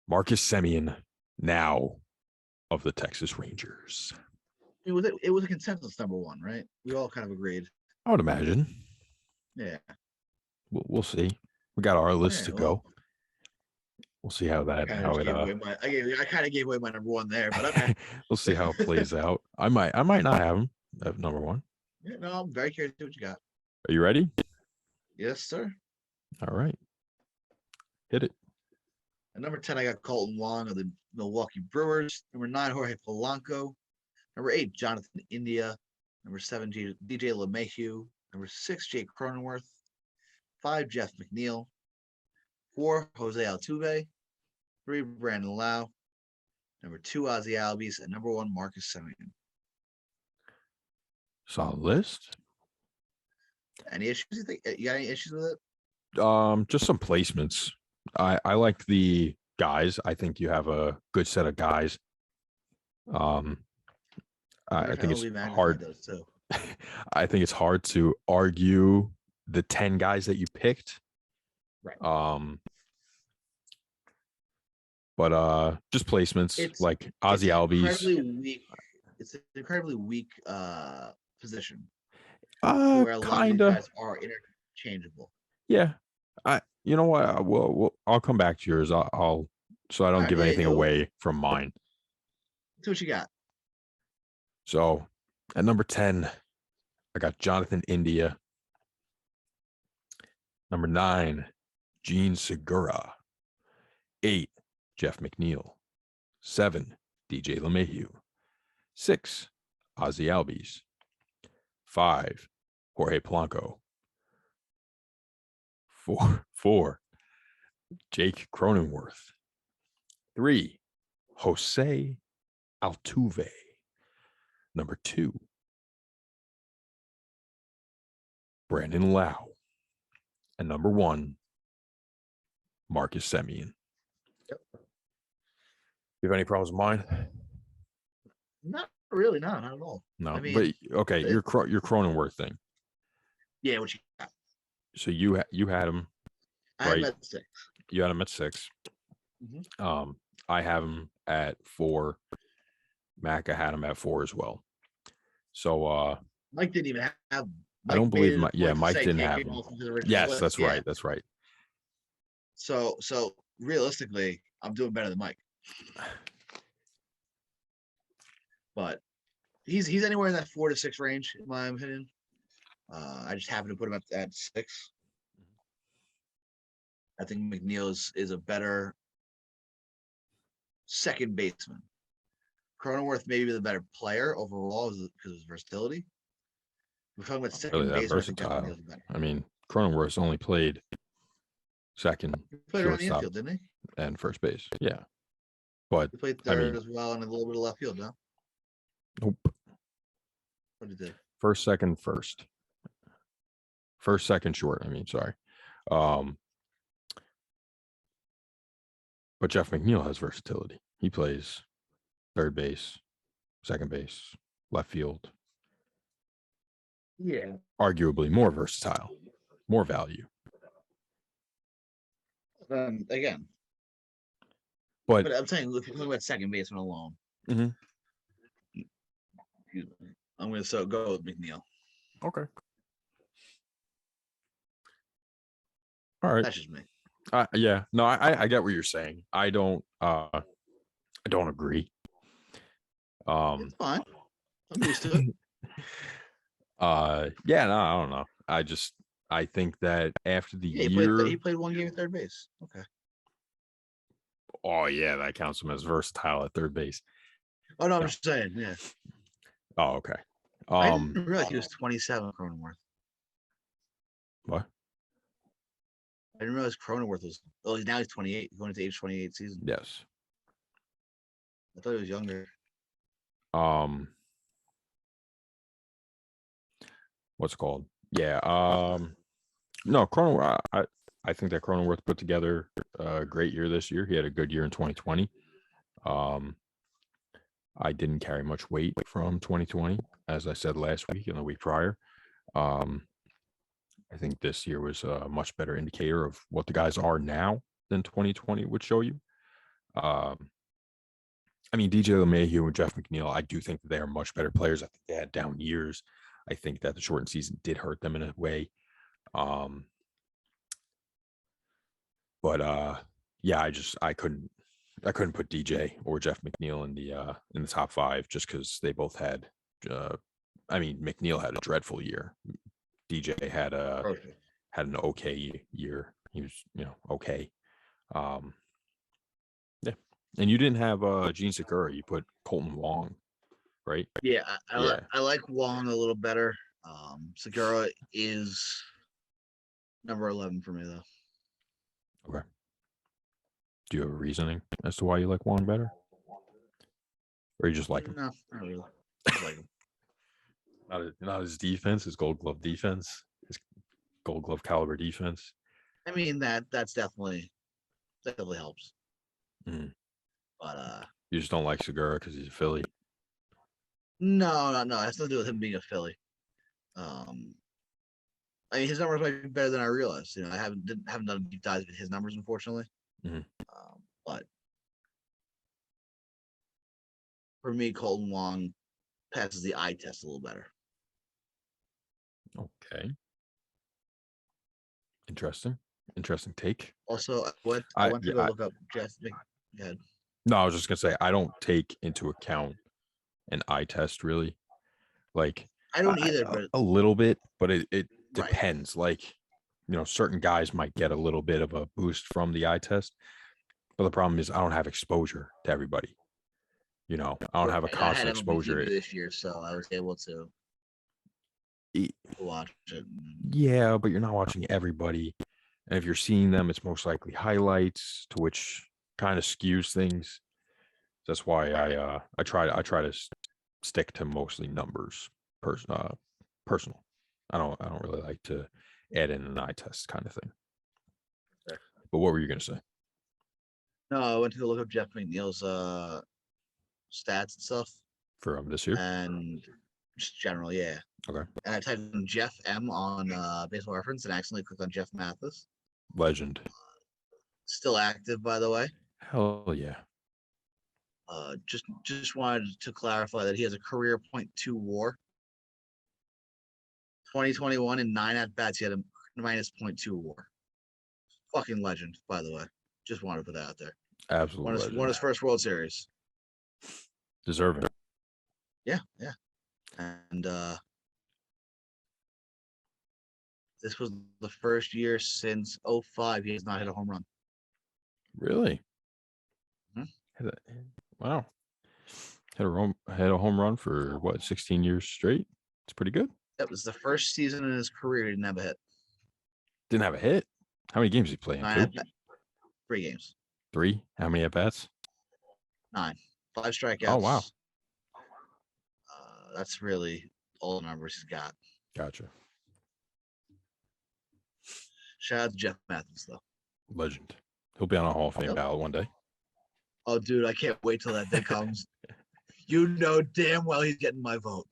[SPEAKER 1] Marcus Semien, now of the Texas Rangers.
[SPEAKER 2] It was a consensus number 1, right? We all kind of agreed.
[SPEAKER 1] I would imagine.
[SPEAKER 2] Yeah.
[SPEAKER 1] We'll see. We got our list to
[SPEAKER 2] Yeah,
[SPEAKER 1] go.
[SPEAKER 2] well,
[SPEAKER 1] We'll see how
[SPEAKER 2] I kind of gave away my number 1 there, but okay.
[SPEAKER 1] we'll see how it plays out. I might not have him at number 1.
[SPEAKER 2] Yeah, no, I'm very curious to see what you got.
[SPEAKER 1] Are you ready?
[SPEAKER 2] Yes, sir.
[SPEAKER 1] All right. Hit it.
[SPEAKER 2] At number 10, I got Colton Wong of the Milwaukee Brewers. Number 9, Jorge Polanco. Number 8, Jonathan India. Number 7, DJ LeMahieu. Number 6, Jake Cronenworth. 5, Jeff McNeil. 4, Jose Altuve. 3, Brandon Lau. Number 2, Ozzie Albies. And number 1, Marcus Semien.
[SPEAKER 1] Solid list.
[SPEAKER 2] Any issues you think? You got any issues with it?
[SPEAKER 1] Just some placements. I like the guys. I think you have a good set of guys. I think it's hard.
[SPEAKER 2] Those too.
[SPEAKER 1] I think it's hard to argue the 10 guys that you picked.
[SPEAKER 2] Right.
[SPEAKER 1] But just placements
[SPEAKER 2] It's-
[SPEAKER 1] like Ozzie Albies.
[SPEAKER 2] It's an incredibly weak position where a lot of
[SPEAKER 1] Kind
[SPEAKER 2] these
[SPEAKER 1] of.
[SPEAKER 2] guys are interchangeable.
[SPEAKER 1] Yeah. You know what? I'll come back to yours. I'll so I don't
[SPEAKER 2] Alright,
[SPEAKER 1] give
[SPEAKER 2] yeah,
[SPEAKER 1] anything
[SPEAKER 2] yeah,
[SPEAKER 1] away from mine.
[SPEAKER 2] See what you got.
[SPEAKER 1] So at number 10, I got Jonathan India. Number 9, Gene Segura. 8, Jeff McNeil. 7, DJ LeMahieu. 6, Ozzie Albies. 5, Jorge Polanco. 4, Jake Cronenworth. 3, Jose Altuve. Number 2, Brandon Lau. And number 1, Marcus Semien.
[SPEAKER 2] Yep.
[SPEAKER 1] You have any problems with mine?
[SPEAKER 2] Not really, not at all.
[SPEAKER 1] No,
[SPEAKER 2] I mean,
[SPEAKER 1] but okay, your Cronenworth thing.
[SPEAKER 2] Yeah, what you got?
[SPEAKER 1] So you had him.
[SPEAKER 2] I had
[SPEAKER 1] Right.
[SPEAKER 2] him at 6.
[SPEAKER 1] You had him at 6.
[SPEAKER 2] Mhm.
[SPEAKER 1] I have him at 4. Macca had him at 4 as well. So
[SPEAKER 2] Mike didn't even have.
[SPEAKER 1] I don't believe
[SPEAKER 2] made it a point to
[SPEAKER 1] Mike
[SPEAKER 2] say
[SPEAKER 1] didn't
[SPEAKER 2] can't
[SPEAKER 1] have
[SPEAKER 2] get
[SPEAKER 1] him.
[SPEAKER 2] both of the original
[SPEAKER 1] Yes,
[SPEAKER 2] list.
[SPEAKER 1] that's
[SPEAKER 2] Yeah.
[SPEAKER 1] right. That's right.
[SPEAKER 2] So realistically, I'm doing better than Mike. But he's anywhere in that 4 to 6 range, in my opinion. I just happen to put him at 6. I think McNeil is a better second baseman. Cronenworth may be the better player overall because of his versatility. We're talking about second
[SPEAKER 1] Really that
[SPEAKER 2] baseman. I think
[SPEAKER 1] versatile.
[SPEAKER 2] McNeil's better.
[SPEAKER 1] I mean, Cronenworth's only played second,
[SPEAKER 2] He played around the
[SPEAKER 1] shortstop,
[SPEAKER 2] infield, didn't he?
[SPEAKER 1] and first base. Yeah. But
[SPEAKER 2] He played
[SPEAKER 1] I
[SPEAKER 2] third
[SPEAKER 1] mean,
[SPEAKER 2] as well and a little bit of left field, no?
[SPEAKER 1] nope.
[SPEAKER 2] What did he do?
[SPEAKER 1] First, second, first. First, second, short. I mean, sorry. But Jeff McNeil has versatility. He plays third base, second base, left field.
[SPEAKER 2] Yeah.
[SPEAKER 1] Arguably more versatile, more value.
[SPEAKER 2] Again,
[SPEAKER 1] But
[SPEAKER 2] but I'm saying, if you're talking about second baseman alone,
[SPEAKER 1] Mhm.
[SPEAKER 2] excuse me, I'm going to go with McNeil.
[SPEAKER 1] okay. All right.
[SPEAKER 2] That's just me.
[SPEAKER 1] Yeah. No, I get what you're saying. I don't agree.
[SPEAKER 2] It's fine. I'm used to it.
[SPEAKER 1] Yeah, no, I don't know. I think that after the
[SPEAKER 2] Yeah,
[SPEAKER 1] year,
[SPEAKER 2] he played 1 game at third base. Okay.
[SPEAKER 1] oh yeah, that counts him as versatile at third base.
[SPEAKER 2] Oh no, I'm
[SPEAKER 1] No.
[SPEAKER 2] just saying. Yeah.
[SPEAKER 1] Oh, okay.
[SPEAKER 2] I didn't realize he was 27. Cronenworth.
[SPEAKER 1] What?
[SPEAKER 2] I didn't realize Cronenworth was. Oh, now he's 28. Going into age 28 season.
[SPEAKER 1] Yes.
[SPEAKER 2] I thought he was younger.
[SPEAKER 1] What's it called? Yeah. No, Cronenworth. I think that Cronenworth put together a great year this year. He had a good year in 2020. I didn't carry much weight from 2020, as I said last week and the week prior. I think this year was a much better indicator of what the guys are now than 2020 would show you. I mean, DJ LeMahieu and Jeff McNeil, I do think that they are much better players. I think they had down years. I think that the shortened season did hurt them in a way. But yeah, I couldn't put DJ or Jeff McNeil in the top 5 just because they both had. I mean, McNeil had a dreadful year. DJ had an okay year. He was okay. Yeah, and you didn't have Gene Segura. You put Colton Wong, right?
[SPEAKER 2] Yeah,
[SPEAKER 1] Yeah.
[SPEAKER 2] I like Wong a little better. Segura is number 11 for me though.
[SPEAKER 1] Okay. Do you have a reasoning as to why you like Wong better, or you just like him?
[SPEAKER 2] No, not really. I like him.
[SPEAKER 1] Not his defense, his Gold Glove defense, his Gold Glove caliber defense.
[SPEAKER 2] I mean that's definitely helps.
[SPEAKER 1] Mhm.
[SPEAKER 2] But
[SPEAKER 1] You just don't like Segura because he's a Philly.
[SPEAKER 2] no, it has nothing to do with him being a Philly. I mean his numbers might be better than I realized. I haven't done deep dives with his numbers, unfortunately.
[SPEAKER 1] Mhm.
[SPEAKER 2] But for me, Colton Wong passes the eye test a little better.
[SPEAKER 1] Okay. Interesting take.
[SPEAKER 2] Also, I went to go look up Jeff. Go ahead.
[SPEAKER 1] No, I was just gonna say I don't take into account an eye test really. Like
[SPEAKER 2] I don't either, but
[SPEAKER 1] a little bit, but it
[SPEAKER 2] Right.
[SPEAKER 1] depends. Like certain guys might get a little bit of a boost from the eye test, but the problem is I don't have exposure to everybody. I don't have a
[SPEAKER 2] I had
[SPEAKER 1] constant
[SPEAKER 2] MLB
[SPEAKER 1] exposure.
[SPEAKER 2] TV this year, so I was able to watch it.
[SPEAKER 1] Yeah, but you're not watching everybody. And if you're seeing them, it's most likely highlights, to which kind of skews things. That's why I try to stick to mostly numbers, personal. I don't really like to add in an eye test kind of thing.
[SPEAKER 2] Sure.
[SPEAKER 1] But what were you gonna say?
[SPEAKER 2] No, I went to go look up Jeff McNeil's stats and stuff,
[SPEAKER 1] For this year?
[SPEAKER 2] and just general, yeah.
[SPEAKER 1] Okay.
[SPEAKER 2] And I typed in Jeff M on Baseball Reference and accidentally clicked on Jeff Mathis.
[SPEAKER 1] Legend.
[SPEAKER 2] Still active, by the way.
[SPEAKER 1] Hell yeah.
[SPEAKER 2] Just wanted to clarify that he has a career .2 WAR. 2021 in 9 at bats, he had a minus .2 WAR. Fucking legend, by the way. Just wanted to put that out there.
[SPEAKER 1] Absolutely.
[SPEAKER 2] Won his first World Series.
[SPEAKER 1] Deserving.
[SPEAKER 2] Yeah. And this was the first year since 05 he has not hit a home run.
[SPEAKER 1] Really? Wow. Had a home run for what, 16 years straight? It's pretty good.
[SPEAKER 2] That was the first season in his career he didn't have a hit.
[SPEAKER 1] Didn't have a hit. How many games did he play in?
[SPEAKER 2] 9
[SPEAKER 1] 2?
[SPEAKER 2] 3 games.
[SPEAKER 1] 3? How many at bats?
[SPEAKER 2] 9. 5 strikeouts.
[SPEAKER 1] Oh, wow.
[SPEAKER 2] That's really all the numbers he's got.
[SPEAKER 1] Gotcha.
[SPEAKER 2] Shout out to Jeff Mathis, though.
[SPEAKER 1] Legend. He'll be on a Hall of Fame ballot one day.
[SPEAKER 2] Oh, dude, I can't wait till that day comes. You know damn well he's getting my vote.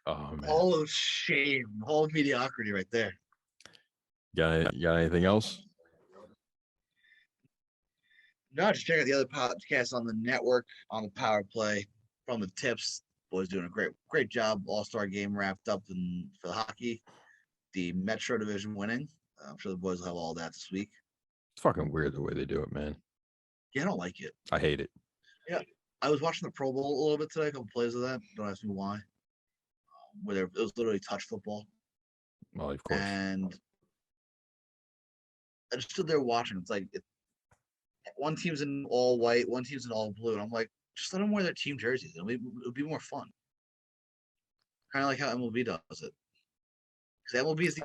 [SPEAKER 1] Oh, man.
[SPEAKER 2] All of shame, all of mediocrity right there.
[SPEAKER 1] Got anything else?
[SPEAKER 2] No, just check out the other podcasts on the network on the Power Play from the tips. Boys doing a great job. All-Star game wrapped up for the hockey. The Metro Division winning. I'm sure the boys will have all that this week.
[SPEAKER 1] It's fucking weird the way they do it, man.
[SPEAKER 2] Yeah, I don't like it.
[SPEAKER 1] I hate it.
[SPEAKER 2] Yeah, I was watching the Pro Bowl a little bit today. A couple plays of that. Don't ask me why. It was literally touch football.
[SPEAKER 1] Well, of course.
[SPEAKER 2] And I just stood there watching. It's like one team's in all white, one team's in all blue. And I'm like, just let them wear their team jerseys. It'll be more fun. Kind of like how MLB does it. Because MLB is the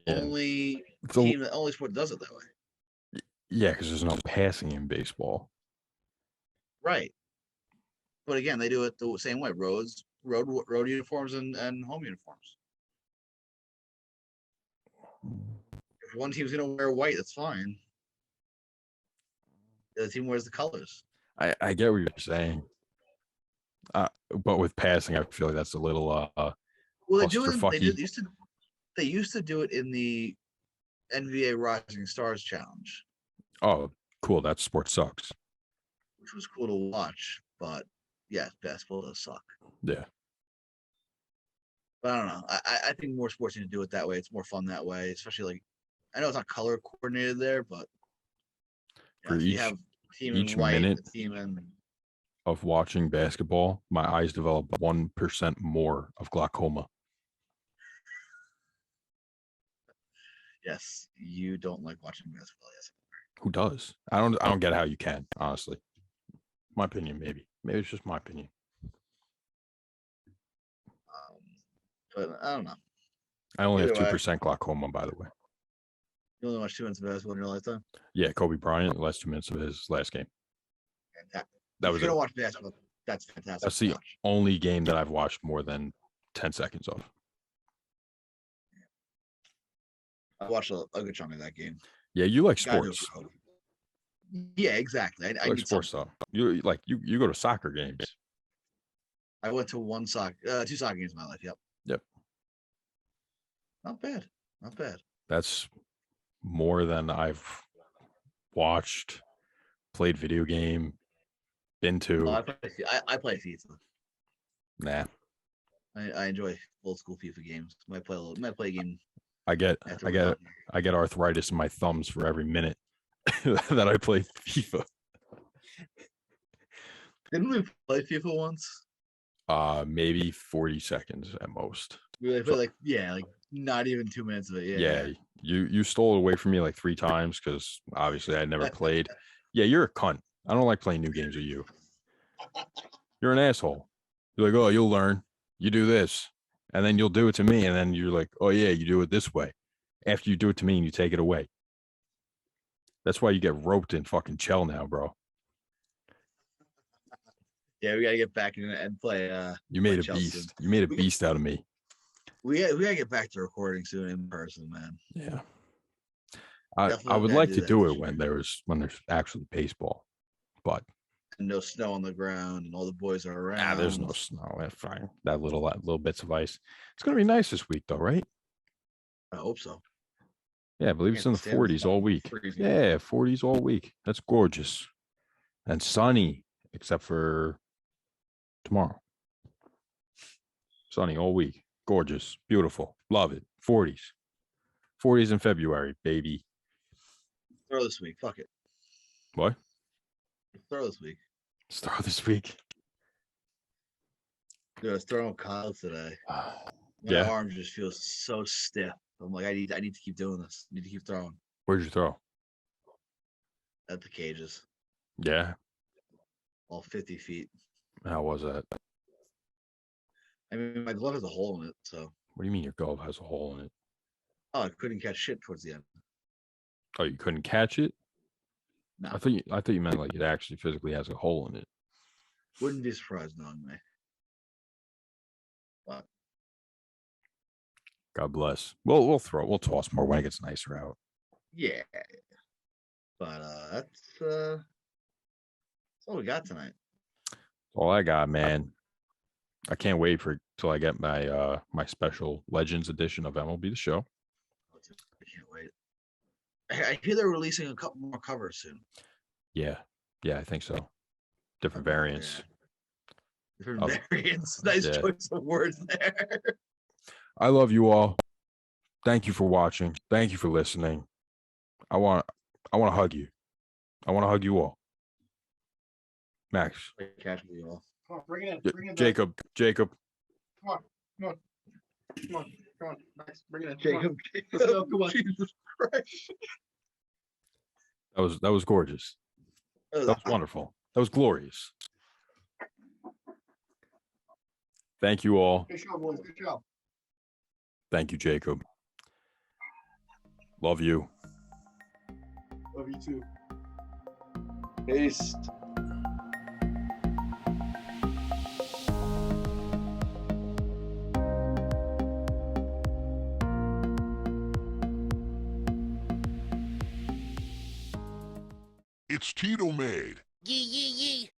[SPEAKER 2] only team, the only sport that does it that way.
[SPEAKER 1] Yeah, because there's no passing in baseball.
[SPEAKER 2] Right. But again, they do it the same way. Road uniforms and home uniforms. If one team's gonna wear white, that's fine. The other team wears the colors.
[SPEAKER 1] I get what you're saying. But with passing, I feel like that's a little
[SPEAKER 2] well, they used to do it in the NBA Rising Stars Challenge.
[SPEAKER 1] Oh, cool. That sport sucks.
[SPEAKER 2] Which was cool to watch, but yeah, basketball does suck.
[SPEAKER 1] Yeah.
[SPEAKER 2] But I don't know. I think more sports need to do it that way. It's more fun that way, especially like I know it's not color coordinated there, but
[SPEAKER 1] for
[SPEAKER 2] you have team
[SPEAKER 1] each
[SPEAKER 2] in white,
[SPEAKER 1] minute
[SPEAKER 2] team in
[SPEAKER 1] of watching basketball, my eyes develop 1% more of glaucoma.
[SPEAKER 2] Yes, you don't like watching basketball. Yes.
[SPEAKER 1] Who does? I don't get how you can, honestly. My opinion, maybe it's just my opinion.
[SPEAKER 2] But I don't know.
[SPEAKER 1] I only have 2% glaucoma, by the way.
[SPEAKER 2] You only watched 2 minutes of basketball in your lifetime?
[SPEAKER 1] Yeah, Kobe Bryant, the last 2 minutes of his last game.
[SPEAKER 2] Fantastic.
[SPEAKER 1] That was
[SPEAKER 2] if you're gonna watch basketball, that's fantastic.
[SPEAKER 1] That's the only game that I've watched more than 10 seconds of.
[SPEAKER 2] I watched a good chunk of that game.
[SPEAKER 1] Yeah, you like sports.
[SPEAKER 2] Yeah, exactly.
[SPEAKER 1] I like sports stuff. You go to soccer games.
[SPEAKER 2] I went to 2 soccer games in my life. Yep. Not bad.
[SPEAKER 1] That's more than I've watched, played video game, been to.
[SPEAKER 2] I play FIFA.
[SPEAKER 1] Nah.
[SPEAKER 2] I enjoy old school FIFA games. Might play a game.
[SPEAKER 1] I get arthritis in my thumbs for every minute that I play FIFA.
[SPEAKER 2] Didn't we play FIFA once?
[SPEAKER 1] Maybe 40 seconds at most.
[SPEAKER 2] We played like not even 2 minutes of it.
[SPEAKER 1] Yeah. You stole it away from me like 3 times because obviously I never played. Yeah, you're a cunt. I don't like playing new games with you. You're an asshole. You're like, oh, you'll learn. You do this. And then you'll do it to me. And then you're like, oh, yeah, you do it this way. After you do it to me and you take it away. That's why you get roped in fucking Chell now, bro.
[SPEAKER 2] Yeah, we got to get back in and play.
[SPEAKER 1] You made a beast. You made a beast out of me.
[SPEAKER 2] We got to get back to recording soon in person, man.
[SPEAKER 1] Yeah. I would like to do it when there's actually baseball. But
[SPEAKER 2] and no snow on the ground and all the boys are around.
[SPEAKER 1] There's no snow. That's fine. That little bits of ice. It's gonna be nice this week though, right?
[SPEAKER 2] I hope so.
[SPEAKER 1] Yeah, I believe it's in the 40s all week. Yeah, 40s all week. That's gorgeous. and sunny, except for tomorrow. Sunny all week. Gorgeous. Beautiful. Love it. 40s. 40s in February, baby.
[SPEAKER 2] Throw this week. Fuck it.
[SPEAKER 1] What?
[SPEAKER 2] Throw this week.
[SPEAKER 1] Start this week.
[SPEAKER 2] Dude, I was throwing with Kyle today. My
[SPEAKER 1] Yeah.
[SPEAKER 2] arm just feels so stiff. I'm like, I need to keep doing this. I need to keep throwing
[SPEAKER 1] Where'd you throw?
[SPEAKER 2] at the cages.
[SPEAKER 1] Yeah.
[SPEAKER 2] All 50 feet.
[SPEAKER 1] How was that?
[SPEAKER 2] I mean, my glove has a hole in it, so
[SPEAKER 1] What do you mean your glove has a hole in it?
[SPEAKER 2] I couldn't catch shit towards the end.
[SPEAKER 1] Oh, you couldn't catch it?
[SPEAKER 2] No,
[SPEAKER 1] I thought you meant like it actually physically has a hole in it.
[SPEAKER 2] wouldn't be surprised knowing me. But
[SPEAKER 1] God bless. We'll toss more when it gets nicer out.
[SPEAKER 2] yeah, but that's all we got tonight.
[SPEAKER 1] All I got, man. I can't wait till I get my my special Legends edition of MLB the Show.
[SPEAKER 2] I can't wait. I hear they're releasing a couple more covers soon.
[SPEAKER 1] Yeah, I think so. Different variants.
[SPEAKER 2] Different
[SPEAKER 1] Oh,
[SPEAKER 2] variants. Nice
[SPEAKER 1] yeah.
[SPEAKER 2] choice of words there.
[SPEAKER 1] I love you all. Thank you for watching. Thank you for listening. I want to hug you. I want to hug you all. Max,
[SPEAKER 2] Catch me all.
[SPEAKER 3] Come on, bring it in. Bring it in.
[SPEAKER 1] Jacob.
[SPEAKER 3] Come on, Max, bring it in. Come on.
[SPEAKER 2] Jacob.
[SPEAKER 3] Let's go, come on.
[SPEAKER 2] Jesus Christ.
[SPEAKER 1] That was gorgeous. That was wonderful. That was glorious. Thank you all.
[SPEAKER 3] Good show, boys. Good show.
[SPEAKER 1] Thank you, Jacob. Love you.
[SPEAKER 3] Love you too.
[SPEAKER 2] Peace.
[SPEAKER 5] It's Tito made.
[SPEAKER 6] Yee.